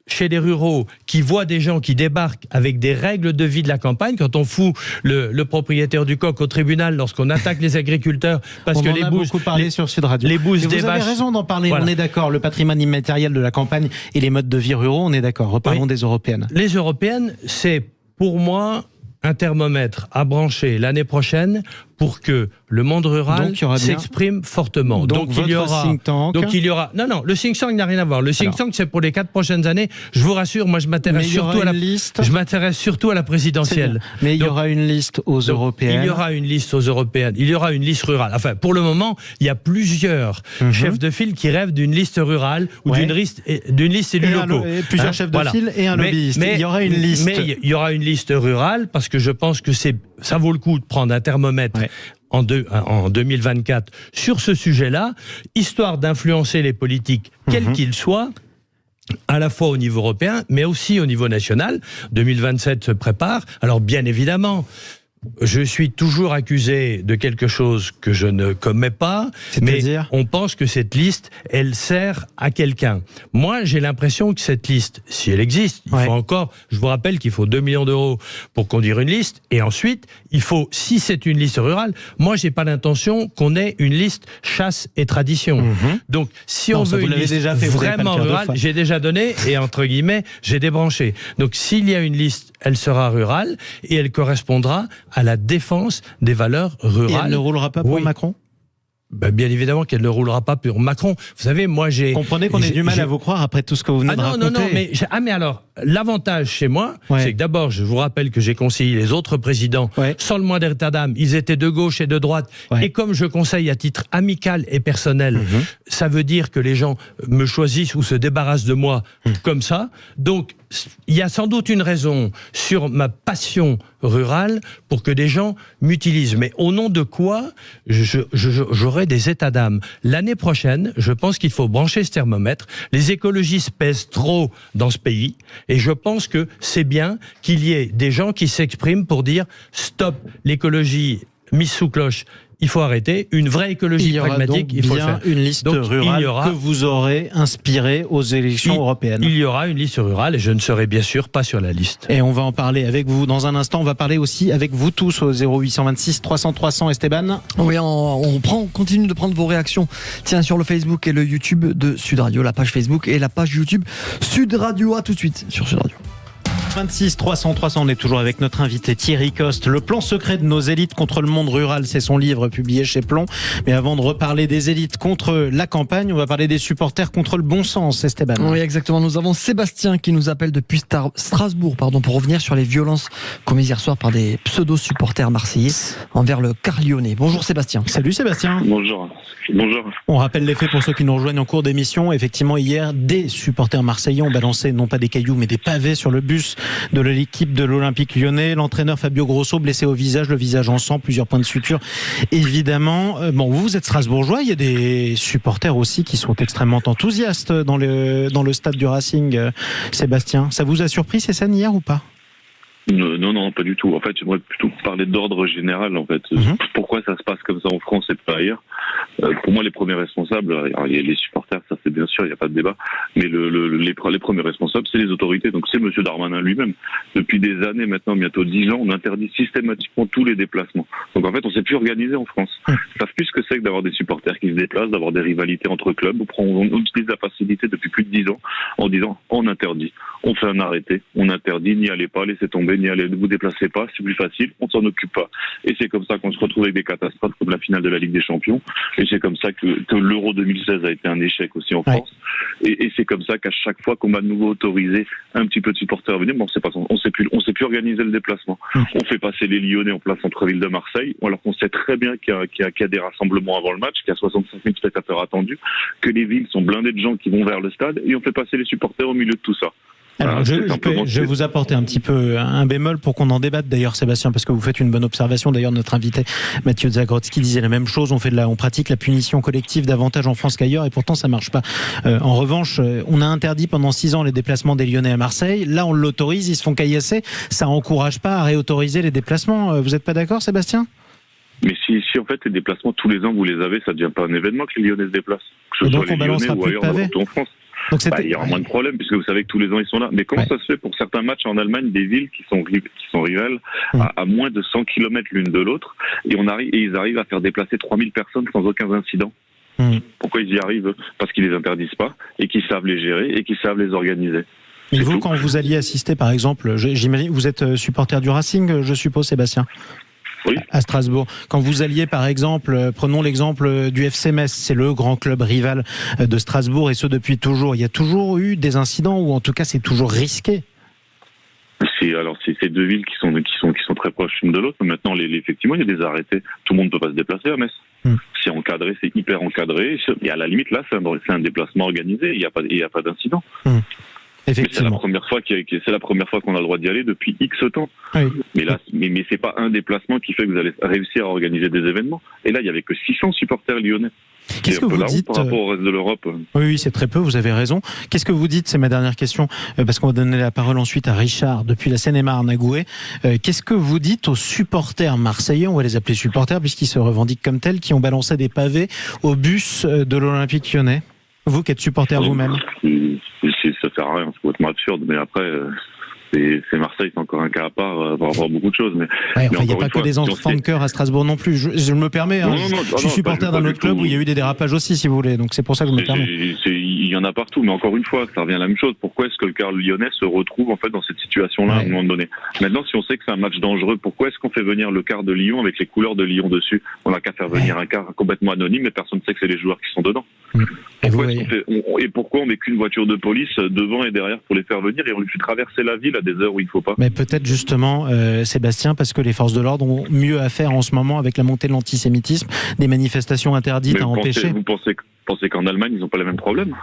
chez les ruraux qui voient des gens qui débarquent avec des règles de vie de la campagne. Quand on fout le propriétaire du coq au tribunal lorsqu'on attaque les agriculteurs parce que les bouses... beaucoup parlé sur Sud Radio. Les bouses des vaches... Vous avez raison d'en parler, voilà. On est d'accord. Le patrimoine immatériel de la campagne et les modes de vie ruraux, on est d'accord. Reparlons des européennes. Les européennes, c'est pour moi un thermomètre à brancher l'année prochaine pour que le monde rural s'exprime fortement. Donc il y aura think tank. Donc il y aura non, le think tank n'a rien à voir. Le think tank c'est pour les 4 prochaines années. Je vous rassure, moi je m'intéresse surtout à la présidentielle. Mais il y aura une liste aux européennes. Il y aura une liste aux européennes. Il y aura une liste rurale. Enfin, pour le moment, il y a plusieurs chefs de file qui rêvent d'une liste rurale ou d'une liste élus locaux. Plusieurs chefs de file et un lobbyiste. Mais il y aura une liste. Mais il y aura une liste rurale parce que je pense que ça vaut le coup de prendre un thermomètre en 2024 sur ce sujet-là, histoire d'influencer les politiques, quels qu'ils soient, à la fois au niveau européen, mais aussi au niveau national. 2027 se prépare. Alors bien évidemment, je suis toujours accusé de quelque chose que je ne commets pas, mais on pense que cette liste, elle sert à quelqu'un. Moi, j'ai l'impression que cette liste, si elle existe, il faut encore, je vous rappelle qu'il faut 2 millions d'euros pour conduire une liste, et ensuite, il faut, si c'est une liste rurale, moi, j'ai pas l'intention qu'on ait une liste chasse et tradition. Donc, si on veut une liste vraiment rurale, j'ai déjà donné, et entre guillemets, j'ai débranché. Donc, s'il y a une liste, elle sera rurale, et elle correspondra à la défense des valeurs rurales. Et elle ne roulera pas pour Macron ? Ben, bien évidemment qu'elle ne roulera pas pour Macron. Vous savez, moi j'ai... Comprenez qu'on ait du mal à vous croire après tout ce que vous venez de raconter. Non, mais alors, l'avantage chez moi, c'est que d'abord, je vous rappelle que j'ai conseillé les autres présidents sans le moindre état d'âme. Ils étaient de gauche et de droite. Et comme je conseille à titre amical et personnel, ça veut dire que les gens me choisissent ou se débarrassent de moi comme ça. Donc, il y a sans doute une raison sur ma passion rurale pour que des gens m'utilisent. Mais au nom de quoi j'aurai des états d'âme? L'année prochaine, je pense qu'il faut brancher ce thermomètre. Les écologistes pèsent trop dans ce pays et je pense que c'est bien qu'il y ait des gens qui s'expriment pour dire stop, l'écologie mise sous cloche. Il faut arrêter. Une vraie écologie pragmatique, il faut le faire. Une liste rurale que vous aurez inspirée aux élections européennes. Il y aura une liste rurale et je ne serai bien sûr pas sur la liste. Et on va en parler avec vous dans un instant. On va parler aussi avec vous tous au 0826 300 300. Esteban. Oui, on continue de prendre vos réactions. Tiens, sur le Facebook et le YouTube de Sud Radio, la page Facebook et la page YouTube Sud Radio. À tout de suite sur Sud Radio. 26 300 300, on est toujours avec notre invité Thierry Coste. Le plan secret de nos élites contre le monde rural, c'est son livre publié chez Plon. Mais avant de reparler des élites contre la campagne, on va parler des supporters contre le bon sens, Esteban. Oui, exactement. Nous avons Sébastien qui nous appelle depuis Strasbourg, pour revenir sur les violences commises hier soir par des pseudo-supporters marseillais envers le car lyonnais. Bonjour Sébastien. Salut Sébastien. Bonjour. On rappelle les faits pour ceux qui nous rejoignent en cours d'émission. Effectivement, hier, des supporters marseillais ont balancé non pas des cailloux mais des pavés sur le bus de l'équipe de l'Olympique Lyonnais. L'entraîneur Fabio Grosso blessé au visage, le visage en sang, plusieurs points de suture évidemment. Vous êtes strasbourgeois, il y a des supporters aussi qui sont extrêmement enthousiastes dans le stade du Racing. Sébastien, ça vous a surpris ces scènes hier ou pas ? Non, pas du tout. En fait, j'aimerais plutôt parler d'ordre général. En fait, pourquoi ça se passe comme ça en France et pas ailleurs? Pour moi, les premiers responsables, alors, il y a les supporters, ça c'est bien sûr, il n'y a pas de débat. Mais les premiers responsables, c'est les autorités. Donc c'est Monsieur Darmanin lui-même. Depuis des années maintenant, bientôt 10 ans, on interdit systématiquement tous les déplacements. Donc en fait, on s'est plus organisé en France. Ils savent plus ce que c'est que d'avoir des supporters qui se déplacent, d'avoir des rivalités entre clubs. On utilise la facilité depuis plus de 10 ans en disant on interdit, on fait un arrêté, on interdit, n'y allez pas, laissez tomber, ne vous déplacez pas, c'est plus facile, on s'en occupe pas. Et c'est comme ça qu'on se retrouve avec des catastrophes comme la finale de la Ligue des Champions. Et c'est comme ça que l'Euro 2016 a été un échec aussi en France. Et c'est comme ça qu'à chaque fois qu'on va de nouveau autoriser un petit peu de supporters à venir, on sait plus organiser le déplacement. On fait passer les Lyonnais en plein centre-ville de Marseille, alors qu'on sait très bien qu'il y a des rassemblements avant le match, qu'il y a 65 000 spectateurs attendus, que les villes sont blindées de gens qui vont vers le stade, et on fait passer les supporters au milieu de tout ça. Alors, je vais vous apporter un petit peu un bémol pour qu'on en débatte d'ailleurs, Sébastien, parce que vous faites une bonne observation. D'ailleurs, notre invité Mathieu Zagrodzki disait la même chose. On pratique la punition collective davantage en France qu'ailleurs, et pourtant ça marche pas. En revanche, on a interdit pendant 6 ans les déplacements des Lyonnais à Marseille. Là, on l'autorise, ils se font caillasser. Ça encourage pas à réautoriser les déplacements. Vous êtes pas d'accord, Sébastien ? Mais si en fait les déplacements tous les ans vous les avez, ça devient pas un événement que les Lyonnais se déplacent. Que ce donc soit on les Lyonnais balancera ou plus de ailleurs pavés. en France. Donc il y aura moins de problèmes puisque vous savez que tous les ans ils sont là. Mais comment ça se fait pour certains matchs en Allemagne, des villes qui sont rivales à moins de 100 km l'une de l'autre, et ils arrivent à faire déplacer 3000 personnes sans aucun incident? Pourquoi ils y arrivent? Parce qu'ils les interdisent pas et qu'ils savent les gérer et qu'ils savent les organiser. Et vous, quand vous alliez assister, par exemple, j'imagine, vous êtes supporter du Racing, je suppose, Sébastien? Oui. À Strasbourg. Quand vous alliez, par exemple, prenons l'exemple du FC Metz, c'est le grand club rival de Strasbourg, et ce depuis toujours. Il y a toujours eu des incidents, ou en tout cas c'est toujours risqué. C'est ces deux villes qui sont très proches l'une de l'autre. Maintenant, effectivement, il y a des arrêtés. Tout le monde ne peut pas se déplacer à Metz. C'est encadré, c'est hyper encadré. Et à la limite, là, c'est un déplacement organisé. Il n'y a pas d'incident. Mais c'est la première fois qu'on a le droit d'y aller depuis X temps. Oui. Mais c'est pas un déplacement qui fait que vous allez réussir à organiser des événements. Et là, il y avait que 600 supporters lyonnais. Qu'est-ce que vous dites par rapport au reste de l'Europe? Oui, c'est très peu, vous avez raison. Qu'est-ce que vous dites, c'est ma dernière question, parce qu'on va donner la parole ensuite à Richard, depuis la Seine-et-Marne à Gouet. Qu'est-ce que vous dites aux supporters marseillais, on va les appeler supporters puisqu'ils se revendiquent comme tels, qui ont balancé des pavés au bus de l'Olympique Lyonnais? Vous qui êtes supporter vous-même. Ça sert à rien, c'est complètement absurde, mais après... C'est Marseille, c'est encore un cas à part par rapport à beaucoup de choses. Mais il n'y a pas que des enfants de cœur à Strasbourg non plus. Je me permets, je suis supporter d'un autre club où il y a eu des dérapages aussi, si vous voulez. Donc c'est pour ça que je me permets. Il y en a partout, mais encore une fois, ça revient à la même chose. Pourquoi est-ce que le Carl lyonnais se retrouve en fait dans cette situation-là à un moment donné? Maintenant, si on sait que c'est un match dangereux, pourquoi est-ce qu'on fait venir le quart de Lyon avec les couleurs de Lyon dessus? On n'a qu'à faire venir un quart complètement anonyme, et personne ne sait que c'est les joueurs qui sont dedans. Et pourquoi on met qu'une voiture de police devant et derrière pour les faire venir, et on lui fait traverser la ville à des heures où il ne faut pas? Mais peut-être justement, Sébastien, parce que les forces de l'ordre ont mieux à faire en ce moment avec la montée de l'antisémitisme, des manifestations interdites à empêcher. Vous pensez qu'en Allemagne, ils n'ont pas les mêmes problèmes?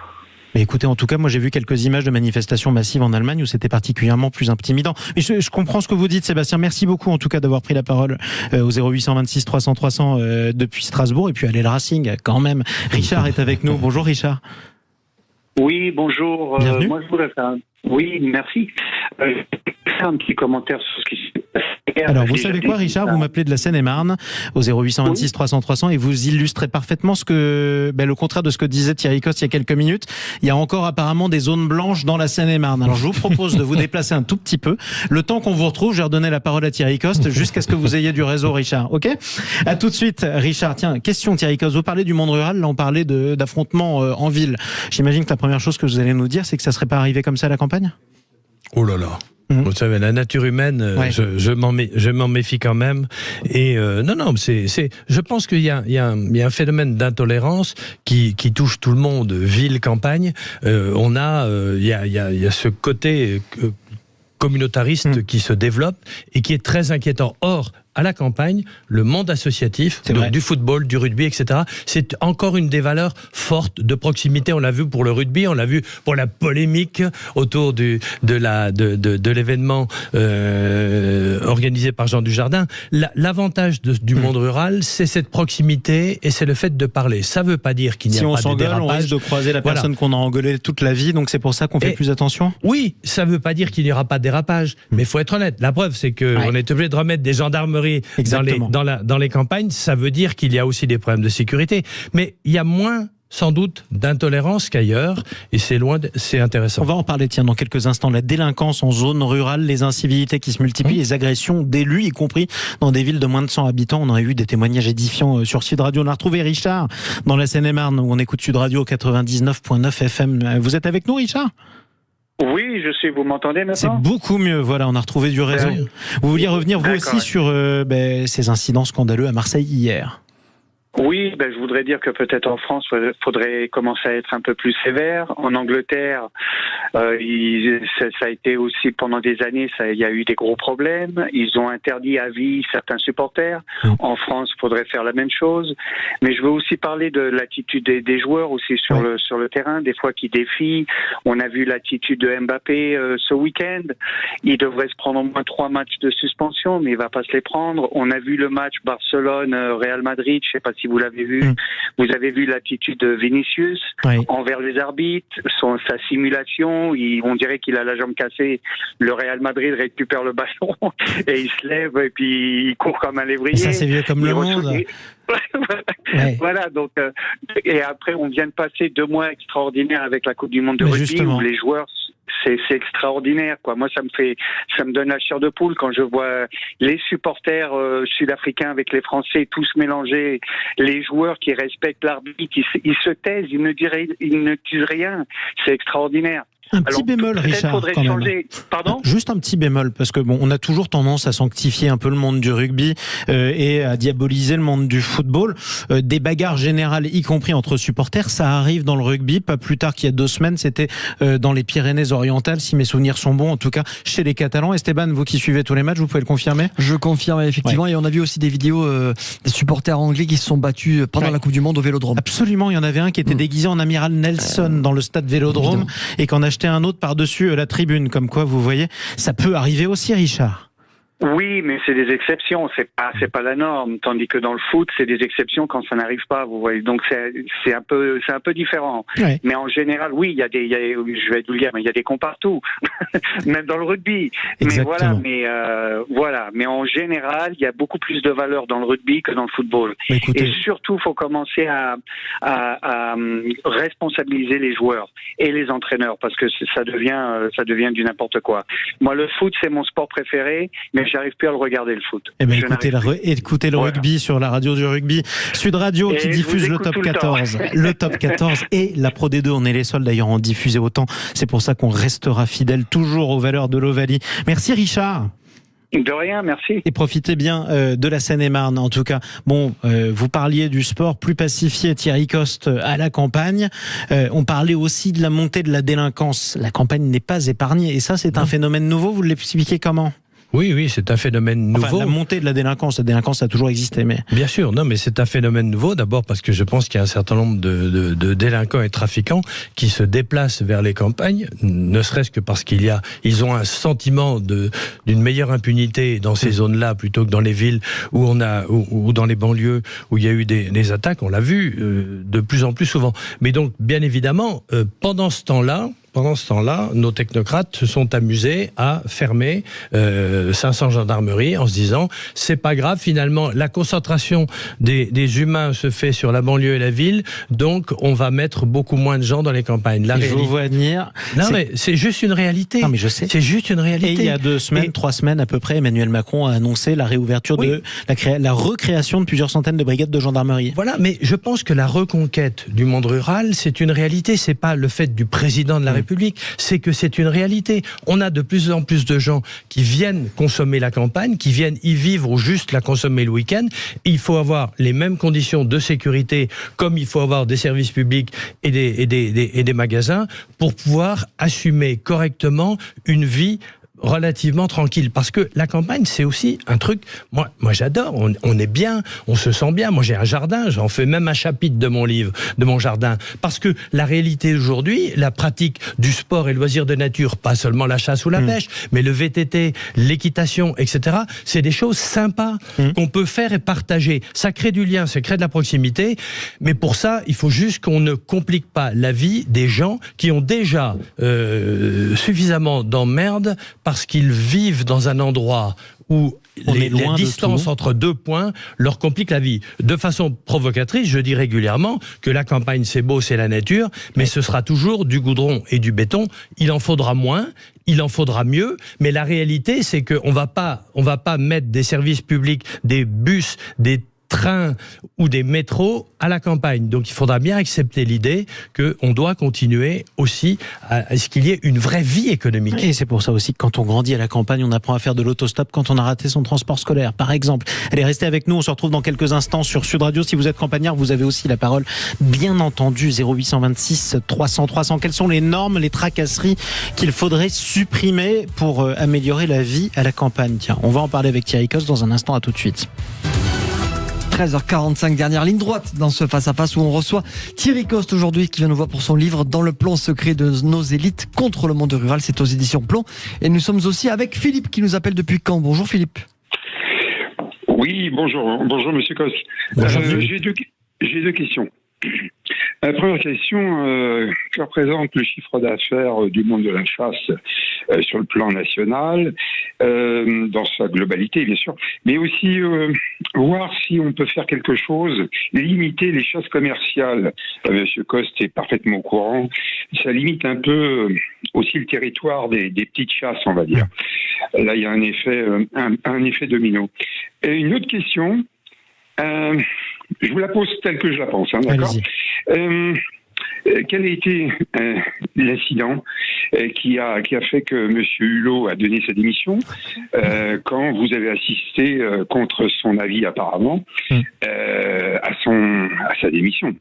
Mais écoutez, en tout cas, moi j'ai vu quelques images de manifestations massives en Allemagne où c'était particulièrement plus intimidant. Mais je comprends ce que vous dites, Sébastien. Merci beaucoup en tout cas d'avoir pris la parole au 0826 300 300 depuis Strasbourg. Et puis allez le Racing quand même. Richard est avec nous. Bonjour Richard. Oui, bonjour. Bienvenue. Moi je voudrais faire Oui, merci. Un petit commentaire sur ce qui s'est passé. Alors, vous savez quoi, Richard? Vous m'appelez de la Seine-et-Marne au 0826 300 300 et vous illustrez parfaitement le contraire de ce que disait Thierry Coste il y a quelques minutes. Il y a encore apparemment des zones blanches dans la Seine-et-Marne. Alors, je vous propose de vous déplacer un tout petit peu. Le temps qu'on vous retrouve, je vais redonner la parole à Thierry Coste jusqu'à ce que vous ayez du réseau, Richard. OK? À tout de suite, Richard. Tiens, question Thierry Coste. Vous parlez du monde rural, là on parlait d'affrontements en ville. J'imagine que la première chose que vous allez nous dire, c'est que ça serait pas arrivé comme ça à la campagne? Oh là là. Vous savez, la nature humaine, je m'en méfie quand même. Et non, je pense qu'il y a un phénomène d'intolérance qui touche tout le monde, ville, campagne. Il y a ce côté communautariste qui se développe et qui est très inquiétant. Or, à la campagne, le monde associatif, donc du football, du rugby, etc., c'est encore une des valeurs fortes de proximité. On l'a vu pour le rugby, on l'a vu pour la polémique autour de l'événement organisé par Jean Dujardin. L'avantage du monde rural, c'est cette proximité et c'est le fait de parler. Ça ne veut pas dire qu'il n'y a pas de dérapage. Si on s'engueule, on risque de croiser la personne qu'on a engueulée toute la vie, donc c'est pour ça qu'on fait plus attention? Oui, ça ne veut pas dire qu'il n'y aura pas de dérapage, mais il faut être honnête. La preuve, c'est qu'on est obligé de remettre des gendarmeries dans les campagnes. Ça veut dire qu'il y a aussi des problèmes de sécurité. Mais il y a moins, sans doute, d'intolérance qu'ailleurs. Et c'est intéressant. On va en parler, dans quelques instants. La délinquance en zone rurale, les incivilités qui se multiplient, les agressions d'élus, y compris dans des villes de moins de 100 habitants. On a eu des témoignages édifiants sur Sud Radio. On a retrouvé Richard dans la Seine-et-Marne, où on écoute Sud Radio 99.9 FM. Vous êtes avec nous, Richard? Oui, je suis. Vous m'entendez maintenant? C'est beaucoup mieux. Voilà, on a retrouvé du réseau. Vous vouliez revenir vous aussi sur ces incidents scandaleux à Marseille hier? Oui, je voudrais dire que peut-être en France, il faudrait commencer à être un peu plus sévère. En Angleterre, ça a été aussi pendant des années, il y a eu des gros problèmes. Ils ont interdit à vie certains supporters. En France, il faudrait faire la même chose. Mais je veux aussi parler de l'attitude des joueurs aussi sur le terrain, des fois qui défient. On a vu l'attitude de Mbappé ce week-end. Il devrait se prendre au moins 3 matchs de suspension, mais il va pas se les prendre. On a vu le match Barcelone-Real Madrid, je sais pas si vous l'avez vu. Vous avez vu l'attitude de Vinicius envers les arbitres, sa simulation. On dirait qu'il a la jambe cassée. Le Real Madrid récupère le ballon et il se lève et puis il court comme un lévrier. Et ça, c'est vieux comme le monde. Voilà, donc et après on vient de passer 2 mois extraordinaires avec la Coupe du Monde de rugby où les joueurs, c'est extraordinaire, quoi. Moi, ça me donne la chair de poule quand je vois les supporters sud-africains avec les Français tous mélangés, les joueurs qui respectent l'arbitre, ils se taisent, ils ne disent rien. C'est extraordinaire. Un petit bémol, Richard, quand même. Pardon ? Juste un petit bémol, parce que on a toujours tendance à sanctifier un peu le monde du rugby et à diaboliser le monde du football. Des bagarres générales, y compris entre supporters, ça arrive dans le rugby. Pas plus tard qu'il y a 2 semaines, c'était dans les Pyrénées-Orientales, si mes souvenirs sont bons, en tout cas chez les Catalans. Esteban, vous qui suivez tous les matchs, vous pouvez le confirmer ? Je confirme, effectivement. Et on a vu aussi des vidéos des supporters anglais qui se sont battus pendant la Coupe du Monde au Vélodrome. Absolument, il y en avait un qui était déguisé en amiral Nelson dans le stade Vélodrome et qu'on a acheté un autre par-dessus la tribune, comme quoi, vous voyez, ça peut arriver aussi, Richard. Oui, mais c'est des exceptions, c'est pas la norme. Tandis que dans le foot, c'est des exceptions quand ça n'arrive pas. Vous voyez, donc c'est un peu différent. Ouais. Mais en général, oui, je vais vous le dire, mais il y a des cons partout, même dans le rugby. Exactement. Mais en général, il y a beaucoup plus de valeur dans le rugby que dans le football. Écoutez, Et surtout, faut commencer à responsabiliser les joueurs et les entraîneurs parce que ça devient du n'importe quoi. Moi, le foot, c'est mon sport préféré, mais j'arrive plus à le regarder, le foot. eh ben, écoutez le rugby sur la radio du rugby. Sud Radio qui diffuse le top 14. Le top 14 et la Pro D2. On est les seuls d'ailleurs à en diffuser autant. C'est pour ça qu'on restera fidèle toujours aux valeurs de l'Ovalie. Merci Richard. De rien, merci. Et profitez bien de la Seine-et-Marne en tout cas. Bon, vous parliez du sport plus pacifié, Thierry Coste, à la campagne. On parlait aussi de la montée de la délinquance. La campagne n'est pas épargnée et ça c'est un phénomène nouveau. Vous l'expliquez comment ? Oui, c'est un phénomène nouveau. Enfin, la montée de la délinquance a toujours existé, mais... Bien sûr, non, mais c'est un phénomène nouveau, d'abord parce que je pense qu'il y a un certain nombre de délinquants et trafiquants qui se déplacent vers les campagnes, ne serait-ce que parce ils ont un sentiment d'une meilleure impunité dans ces zones-là plutôt que dans les villes ou dans les banlieues où il y a eu des attaques, on l'a vu de plus en plus souvent. Mais donc, bien évidemment, pendant ce temps-là, nos technocrates se sont amusés à fermer 500 gendarmeries en se disant c'est pas grave, finalement la concentration des humains se fait sur la banlieue et la ville, donc on va mettre beaucoup moins de gens dans les campagnes. Je vous vois venir. Mais c'est juste une réalité. Non mais je sais. C'est juste une réalité. Et il y a 3 semaines à peu près, Emmanuel Macron a annoncé la réouverture de la recréation de plusieurs centaines de brigades de gendarmerie. Voilà, mais je pense que la reconquête du monde rural, c'est une réalité. C'est pas le fait du président de la République, c'est que c'est une réalité. On a de plus en plus de gens qui viennent consommer la campagne, qui viennent y vivre ou juste la consommer le week-end. Il faut avoir les mêmes conditions de sécurité, comme il faut avoir des services publics et des magasins pour pouvoir assumer correctement une vie relativement tranquille, parce que la campagne c'est aussi un truc, moi j'adore, on est bien, on se sent bien. Moi j'ai un jardin, j'en fais même un chapitre de mon livre, de mon jardin, parce que la réalité aujourd'hui, la pratique du sport et loisirs de nature, pas seulement la chasse ou la pêche, mais le VTT, l'équitation, etc., c'est des choses sympas qu'on peut faire et partager. Ça crée du lien, ça crée de la proximité, mais pour ça il faut juste qu'on ne complique pas la vie des gens qui ont déjà suffisamment d'emmerdes parce qu'ils vivent dans un endroit où les distances entre 2 points leur compliquent la vie. De façon provocatrice, je dis régulièrement que la campagne c'est beau, c'est la nature, mais ce sera toujours du goudron et du béton. Il en faudra moins, il en faudra mieux, mais la réalité c'est qu'on va pas mettre des services publics, des bus, des trains ou des métros à la campagne. Donc il faudra bien accepter l'idée qu'on doit continuer aussi à ce qu'il y ait une vraie vie économique. Et c'est pour ça aussi que quand on grandit à la campagne, on apprend à faire de l'autostop quand on a raté son transport scolaire, par exemple. Allez, restez avec nous, on se retrouve dans quelques instants sur Sud Radio. Si vous êtes campagnard, vous avez aussi la parole, bien entendu. 0826 300 300. Quelles sont les normes, les tracasseries qu'il faudrait supprimer pour améliorer la vie à la campagne? Tiens, on va en parler avec Thierry Coste dans un instant. À tout de suite. 13h45, dernière ligne droite dans ce face-à-face où on reçoit Thierry Coste aujourd'hui qui vient nous voir pour son livre Dans le plan secret de nos élites contre le monde rural. C'est aux éditions Plomb. Et nous sommes aussi avec Philippe qui nous appelle depuis Caen. Bonjour Philippe. Oui, bonjour Monsieur Coste. J'ai deux questions. La première question, que représente le chiffre d'affaires du monde de la chasse sur le plan national, dans sa globalité bien sûr, mais aussi voir si on peut faire quelque chose, limiter les chasses commerciales. Monsieur Coste est parfaitement au courant, ça limite un peu aussi le territoire des petites chasses, on va dire. Là, il y a un effet domino. Et une autre question, je vous la pose telle que je la pense, d'accord ? Quel a été l'incident qui a fait que M. Hulot a donné sa démission quand vous avez assisté, contre son avis apparemment, à sa démission?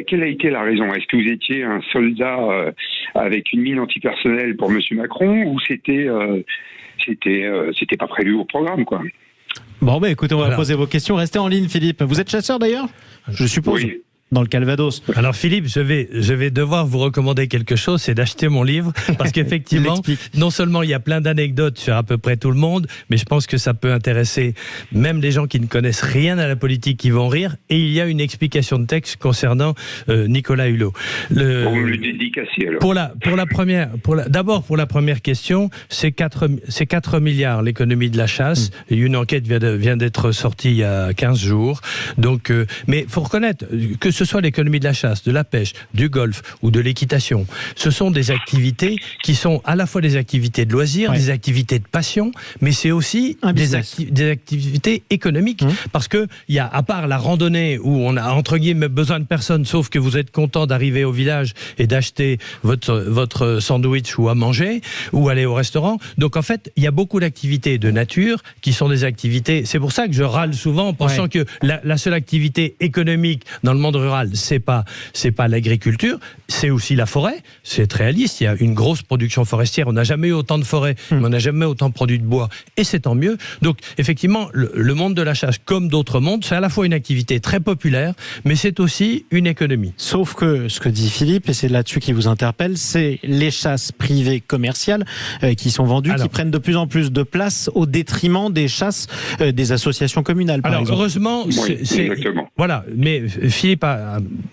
Quelle a été la raison? Est-ce que vous étiez un soldat avec une mine antipersonnelle pour M. Macron ou c'était pas prévu au programme, quoi? Bon, écoutez, on va poser vos questions. Restez en ligne, Philippe. Vous êtes chasseur d'ailleurs, je suppose? Oui. dans le Calvados. Alors Philippe, je vais devoir vous recommander quelque chose, c'est d'acheter mon livre, parce qu'effectivement, non seulement il y a plein d'anecdotes sur à peu près tout le monde, mais je pense que ça peut intéresser même les gens qui ne connaissent rien à la politique qui vont rire, et il y a une explication de texte concernant Nicolas Hulot. Pour le dédicacer alors. D'abord pour la première question, c'est 4 milliards l'économie de la chasse, et une enquête vient d'être sortie il y a 15 jours, donc, mais il faut reconnaître que ce soit l'économie de la chasse, de la pêche, du golf ou de l'équitation, ce sont des activités qui sont à la fois des activités de loisirs, des activités de passion, mais c'est aussi des activités économiques. Parce que il y a, à part la randonnée où on a entre guillemets besoin de personne, sauf que vous êtes content d'arriver au village et d'acheter votre sandwich ou à manger ou aller au restaurant. Donc en fait, il y a beaucoup d'activités de nature qui sont des activités. C'est pour ça que je râle souvent en pensant que la seule activité économique dans le monde rural, c'est pas l'agriculture, c'est aussi la forêt. C'est réaliste, il y a une grosse production forestière. On n'a jamais eu autant de forêts, mais on n'a jamais autant produit de bois, et c'est tant mieux. Donc effectivement, le monde de la chasse, comme d'autres mondes, c'est à la fois une activité très populaire, mais c'est aussi une économie. Sauf que ce que dit Philippe, et c'est là-dessus qui vous interpelle, c'est les chasses privées commerciales qui sont vendues, qui prennent de plus en plus de place au détriment des chasses des associations communales, par exemple. Heureusement, voilà, mais Philippe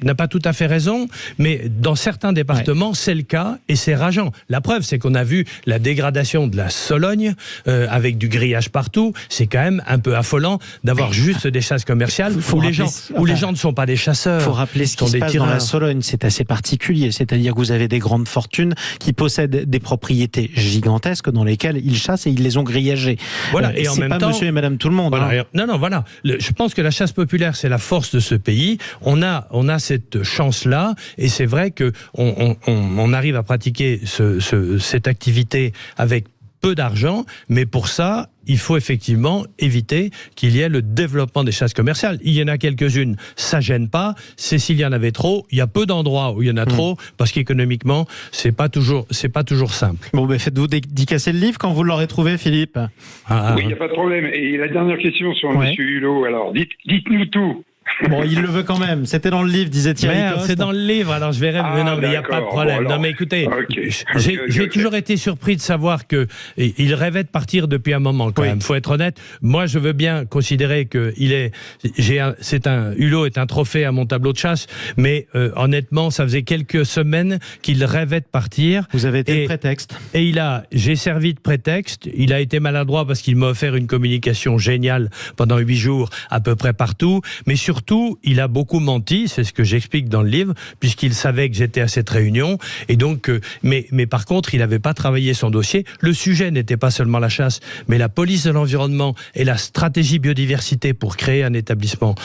n'a pas tout à fait raison, mais dans certains départements, c'est le cas, et c'est rageant. La preuve, c'est qu'on a vu la dégradation de la Sologne, avec du grillage partout. C'est quand même un peu affolant d'avoir juste des chasses commerciales où les gens ne sont pas des chasseurs. Il faut rappeler ce qui se passe dans la Sologne, c'est assez particulier. C'est-à-dire que vous avez des grandes fortunes qui possèdent des propriétés gigantesques dans lesquelles ils chassent et ils les ont grillagées. Voilà, et en même temps, monsieur et madame tout le monde. Voilà, voilà. Je pense que la chasse populaire, c'est la force de ce pays. On a cette chance-là, et c'est vrai que on arrive à pratiquer cette activité avec peu d'argent, mais pour ça, il faut effectivement éviter qu'il y ait le développement des chasses commerciales. Il y en a quelques-unes, ça gêne pas. C'est s'il y en avait trop, il y a peu d'endroits où il y en a trop, parce qu'économiquement, c'est pas toujours simple. Bon, ben faites-vous dédicacer le livre quand vous l'aurez trouvé, Philippe. Oui, il n'y a pas de problème. Et la dernière question sur M. Hulot, alors dites-nous tout. Bon, il le veut quand même. C'était dans le livre, disait Thierry Coste. C'est dans le livre, alors je verrai. Non, mais il n'y a pas de problème. Bon, non, mais écoutez, j'ai toujours été surpris de savoir qu'il rêvait de partir depuis un moment, quand même. Faut être honnête. Moi, je veux bien considérer que Hulot est un trophée à mon tableau de chasse, mais honnêtement, ça faisait quelques semaines qu'il rêvait de partir. Vous avez été le prétexte. Et j'ai servi de prétexte. Il a été maladroit parce qu'il m'a offert une communication géniale pendant 8 jours, à peu près partout. Mais surtout, il a beaucoup menti, c'est ce que j'explique dans le livre, puisqu'il savait que j'étais à cette réunion, et donc, mais par contre, il n'avait pas travaillé son dossier. Le sujet n'était pas seulement la chasse, mais la police de l'environnement et la stratégie biodiversité pour créer un établissement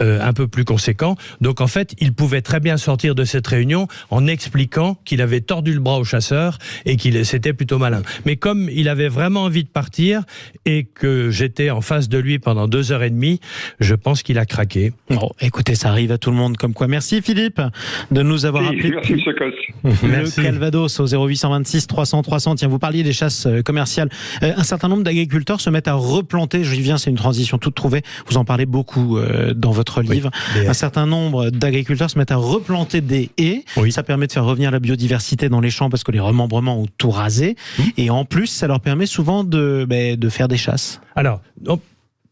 un peu plus conséquent. Donc en fait, il pouvait très bien sortir de cette réunion en expliquant qu'il avait tordu le bras au chasseur et qu'il c'était plutôt malin. Mais comme il avait vraiment envie de partir et que j'étais en face de lui pendant 2h30, je pense qu'il a craqué. Bon, écoutez, ça arrive à tout le monde comme quoi. Merci Philippe de nous avoir appelé. Merci M. Coste. Le Calvados au 0826 300 300. Tiens, vous parliez des chasses commerciales. Un certain nombre d'agriculteurs se mettent à replanter. J'y viens, c'est une transition toute trouvée. Vous en parlez beaucoup dans votre livre. Un certain nombre d'agriculteurs se mettent à replanter des haies. Ça permet de faire revenir la biodiversité dans les champs parce que les remembrements ont tout rasé. Et en plus, ça leur permet souvent de faire des chasses. Alors,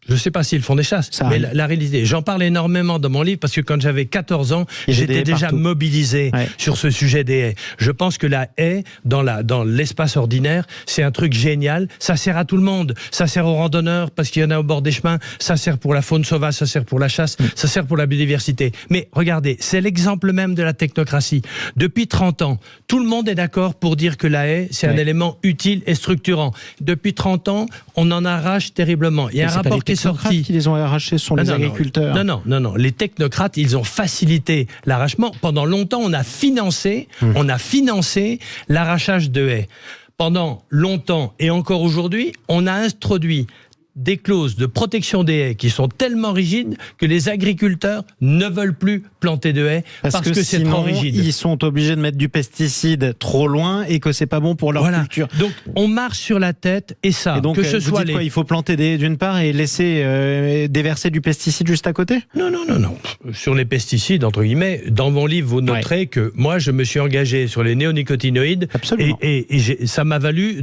je ne sais pas s'ils font des chasses, mais la réalité, j'en parle énormément dans mon livre parce que quand j'avais 14 ans, j'étais déjà mobilisé sur ce sujet des haies. Je pense que la haie, dans l'espace ordinaire, c'est un truc génial. Ça sert à tout le monde. Ça sert aux randonneurs parce qu'il y en a au bord des chemins. Ça sert pour la faune sauvage, ça sert pour la chasse, ça sert pour la biodiversité. Mais regardez, c'est l'exemple même de la technocratie. Depuis 30 ans, tout le monde est d'accord pour dire que la haie, c'est un élément utile et structurant. Depuis 30 ans, on en arrache terriblement. Il y a un rapport qui est sorti. Qui les ont arrachés sont les agriculteurs. Non. Les technocrates, ils ont facilité l'arrachement. Pendant longtemps, on a financé l'arrachage de haies. Pendant longtemps et encore aujourd'hui, on a introduit des clauses de protection des haies qui sont tellement rigides que les agriculteurs ne veulent plus planter de haies parce que c'est trop rigide. Ils sont obligés de mettre du pesticide trop loin et que c'est pas bon pour leur culture. Donc on marche sur la tête et ça, et donc, que ce soit quoi, il faut planter des haies d'une part et laisser déverser du pesticide juste à côté ? Non. Sur les pesticides, entre guillemets, dans mon livre, vous noterez que moi, je me suis engagé sur les néonicotinoïdes. Absolument. Et ça m'a valu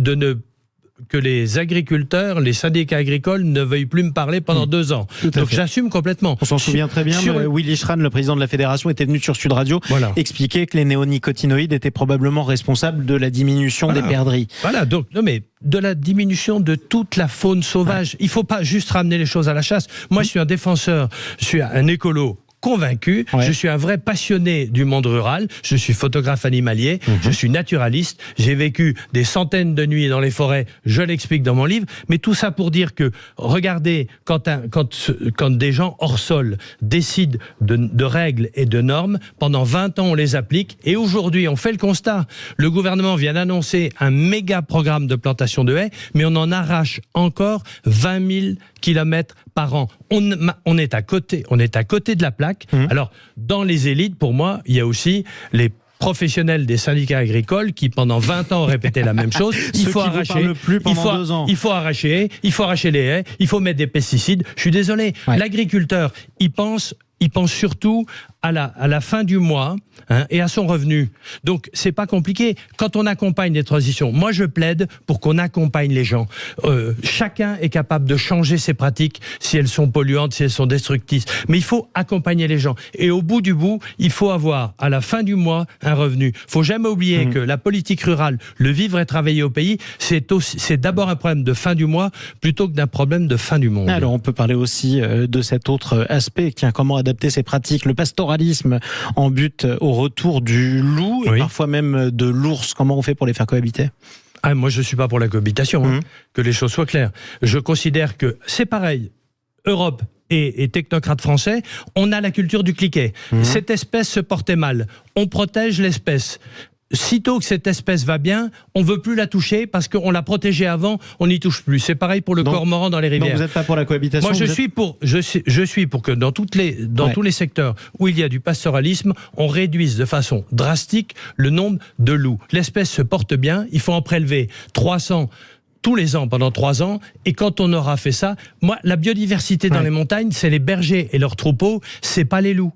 que les agriculteurs, les syndicats agricoles ne veuillent plus me parler pendant 2 ans. Donc j'assume complètement. On s'en souvient très bien. Willy Schran, le président de la fédération, était venu sur Sud Radio expliquer que les néonicotinoïdes étaient probablement responsables de la diminution des perdrix. Voilà, donc de la diminution de toute la faune sauvage. Il ne faut pas juste ramener les choses à la chasse. Moi, je suis un défenseur, je suis un écolo convaincu, je suis un vrai passionné du monde rural, je suis photographe animalier, je suis naturaliste, j'ai vécu des centaines de nuits dans les forêts, je l'explique dans mon livre, mais tout ça pour dire que, regardez, quand des gens hors sol décident de règles et de normes, pendant 20 ans on les applique, et aujourd'hui on fait le constat, le gouvernement vient d'annoncer un méga programme de plantation de haies, mais on en arrache encore 20 000 kilomètres par an. On est à côté de la plaque. Alors, dans les élites, pour moi, il y a aussi les professionnels des syndicats agricoles qui, pendant 20 ans, ont répété la même chose. Il faut arracher les haies, il faut mettre des pesticides. Je suis désolé, l'agriculteur, il pense surtout à la fin du mois et à son revenu. Donc, c'est pas compliqué. Quand on accompagne les transitions, moi, je plaide pour qu'on accompagne les gens. Chacun est capable de changer ses pratiques si elles sont polluantes, si elles sont destructrices. Mais il faut accompagner les gens. Et au bout du bout, il faut avoir, à la fin du mois, un revenu. Faut jamais oublier que la politique rurale, le vivre et travailler au pays, c'est d'abord un problème de fin du mois plutôt que d'un problème de fin du monde. Alors, on peut parler aussi de cet autre aspect. Tiens, comment adapter ces pratiques ? Le pastoralisme en but au retour du loup et parfois même de l'ours. Comment on fait pour les faire cohabiter ? Moi, je ne suis pas pour la cohabitation, que les choses soient claires. Je considère que c'est pareil. Europe et technocrates français, on a la culture du cliquet. Cette espèce se portait mal. On protège l'espèce. Sitôt que cette espèce va bien, on ne veut plus la toucher parce qu'on l'a protégée avant, on n'y touche plus. C'est pareil pour le cormoran dans les rivières. Donc vous n'êtes pas pour la cohabitation ? Moi, je suis pour que dans tous les secteurs où il y a du pastoralisme, on réduise de façon drastique le nombre de loups. L'espèce se porte bien, il faut en prélever 300 tous les ans pendant 3 ans, et quand on aura fait ça, moi, la biodiversité dans les montagnes, c'est les bergers et leurs troupeaux, c'est pas les loups.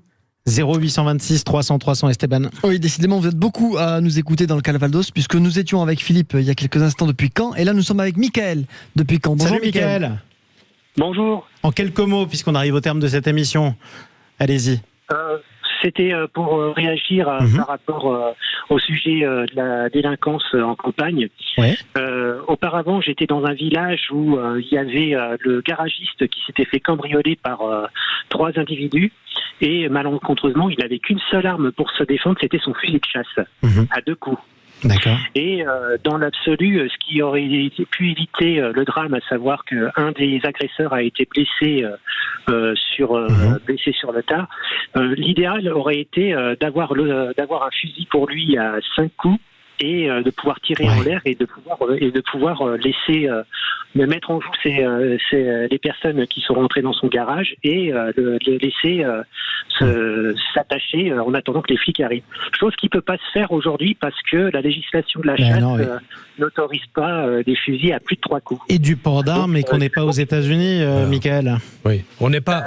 0826 300 300 Esteban. Oui, décidément, vous êtes beaucoup à nous écouter dans le Calvados, puisque nous étions avec Philippe il y a quelques instants depuis Caen, et là nous sommes avec Mickaël depuis Caen. Bonjour. Salut Mickaël. Bonjour. En quelques mots, puisqu'on arrive au terme de cette émission, allez-y. C'était pour réagir par rapport au sujet de la délinquance en campagne. Auparavant, j'étais dans un village où il y avait le garagiste qui s'était fait cambrioler par 3 individus et malencontreusement, il n'avait qu'une seule arme pour se défendre, c'était son fusil de chasse à 2 coups. D'accord. Et dans l'absolu, ce qui aurait pu éviter le drame, à savoir qu'un des agresseurs a été blessé blessé sur le tas, l'idéal aurait été d'avoir un fusil pour lui à 5 coups et de pouvoir tirer en l'air et de pouvoir laisser mettre en joue les personnes qui sont rentrées dans son garage et les laisser s'attacher en attendant que les flics arrivent. Chose qui peut pas se faire aujourd'hui parce que la législation de la chasse n'autorise pas des fusils à plus de 3 coups. Et du port d'armes, et qu'on n'est pas aux États-Unis, Mickaël. Oui, on n'est pas.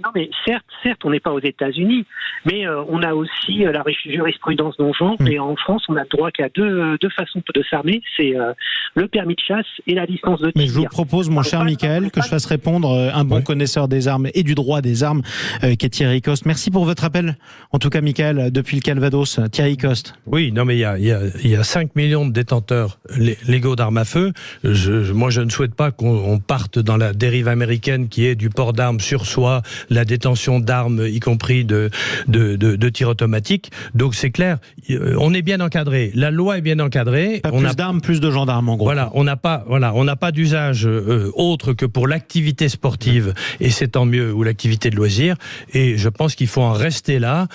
Non, mais certes, on n'est pas aux États-Unis, mais on a aussi la jurisprudence Donjon, et en France, on a le droit qu'à deux façons de s'armer, c'est le permis de chasse et la licence de tir. Mais je vous propose, mon cher Mickaël, que je fasse répondre un bon connaisseur des armes et du droit des armes, qui est Thierry Coste. Merci pour votre appel. En tout cas, Mickaël, depuis le Calvados, Thierry Coste. Oui, non, mais il y a 5 millions de détenteurs légaux d'armes à feu. Moi, je ne souhaite pas qu'on parte dans la dérive américaine qui est du port d'armes sur soi, la détention d'armes, y compris de tirs automatiques. Donc c'est clair, on est bien encadré. La loi est bien encadrée. Pas plus d'armes, plus de gendarmes en gros. Voilà, on n'a pas d'usage autre que pour l'activité sportive, et c'est tant mieux, ou l'activité de loisir. Et je pense qu'il faut en rester là.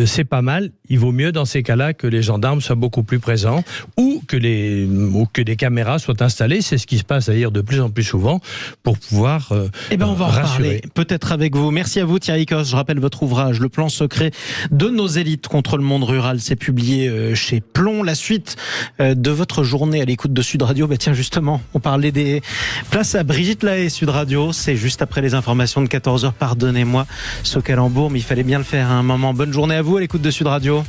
C'est pas mal. Il vaut mieux dans ces cas-là que les gendarmes soient beaucoup plus présents, ou que des caméras soient installées. C'est ce qui se passe d'ailleurs de plus en plus souvent, pour pouvoir on va en rassurer. parler peut-être avec vous. Merci à vous Thierry Coste. Je rappelle votre ouvrage Le plan secret de nos élites contre le monde rural. C'est publié chez Plomb. La suite de votre journée à l'écoute de Sud Radio. Tiens, justement, on parlait des places à Brigitte Lahaie. Sud Radio, c'est juste après les informations de 14h. Pardonnez-moi ce calembour, mais il fallait bien le faire à un moment. Bonne journée à vous à l'écoute de Sud Radio.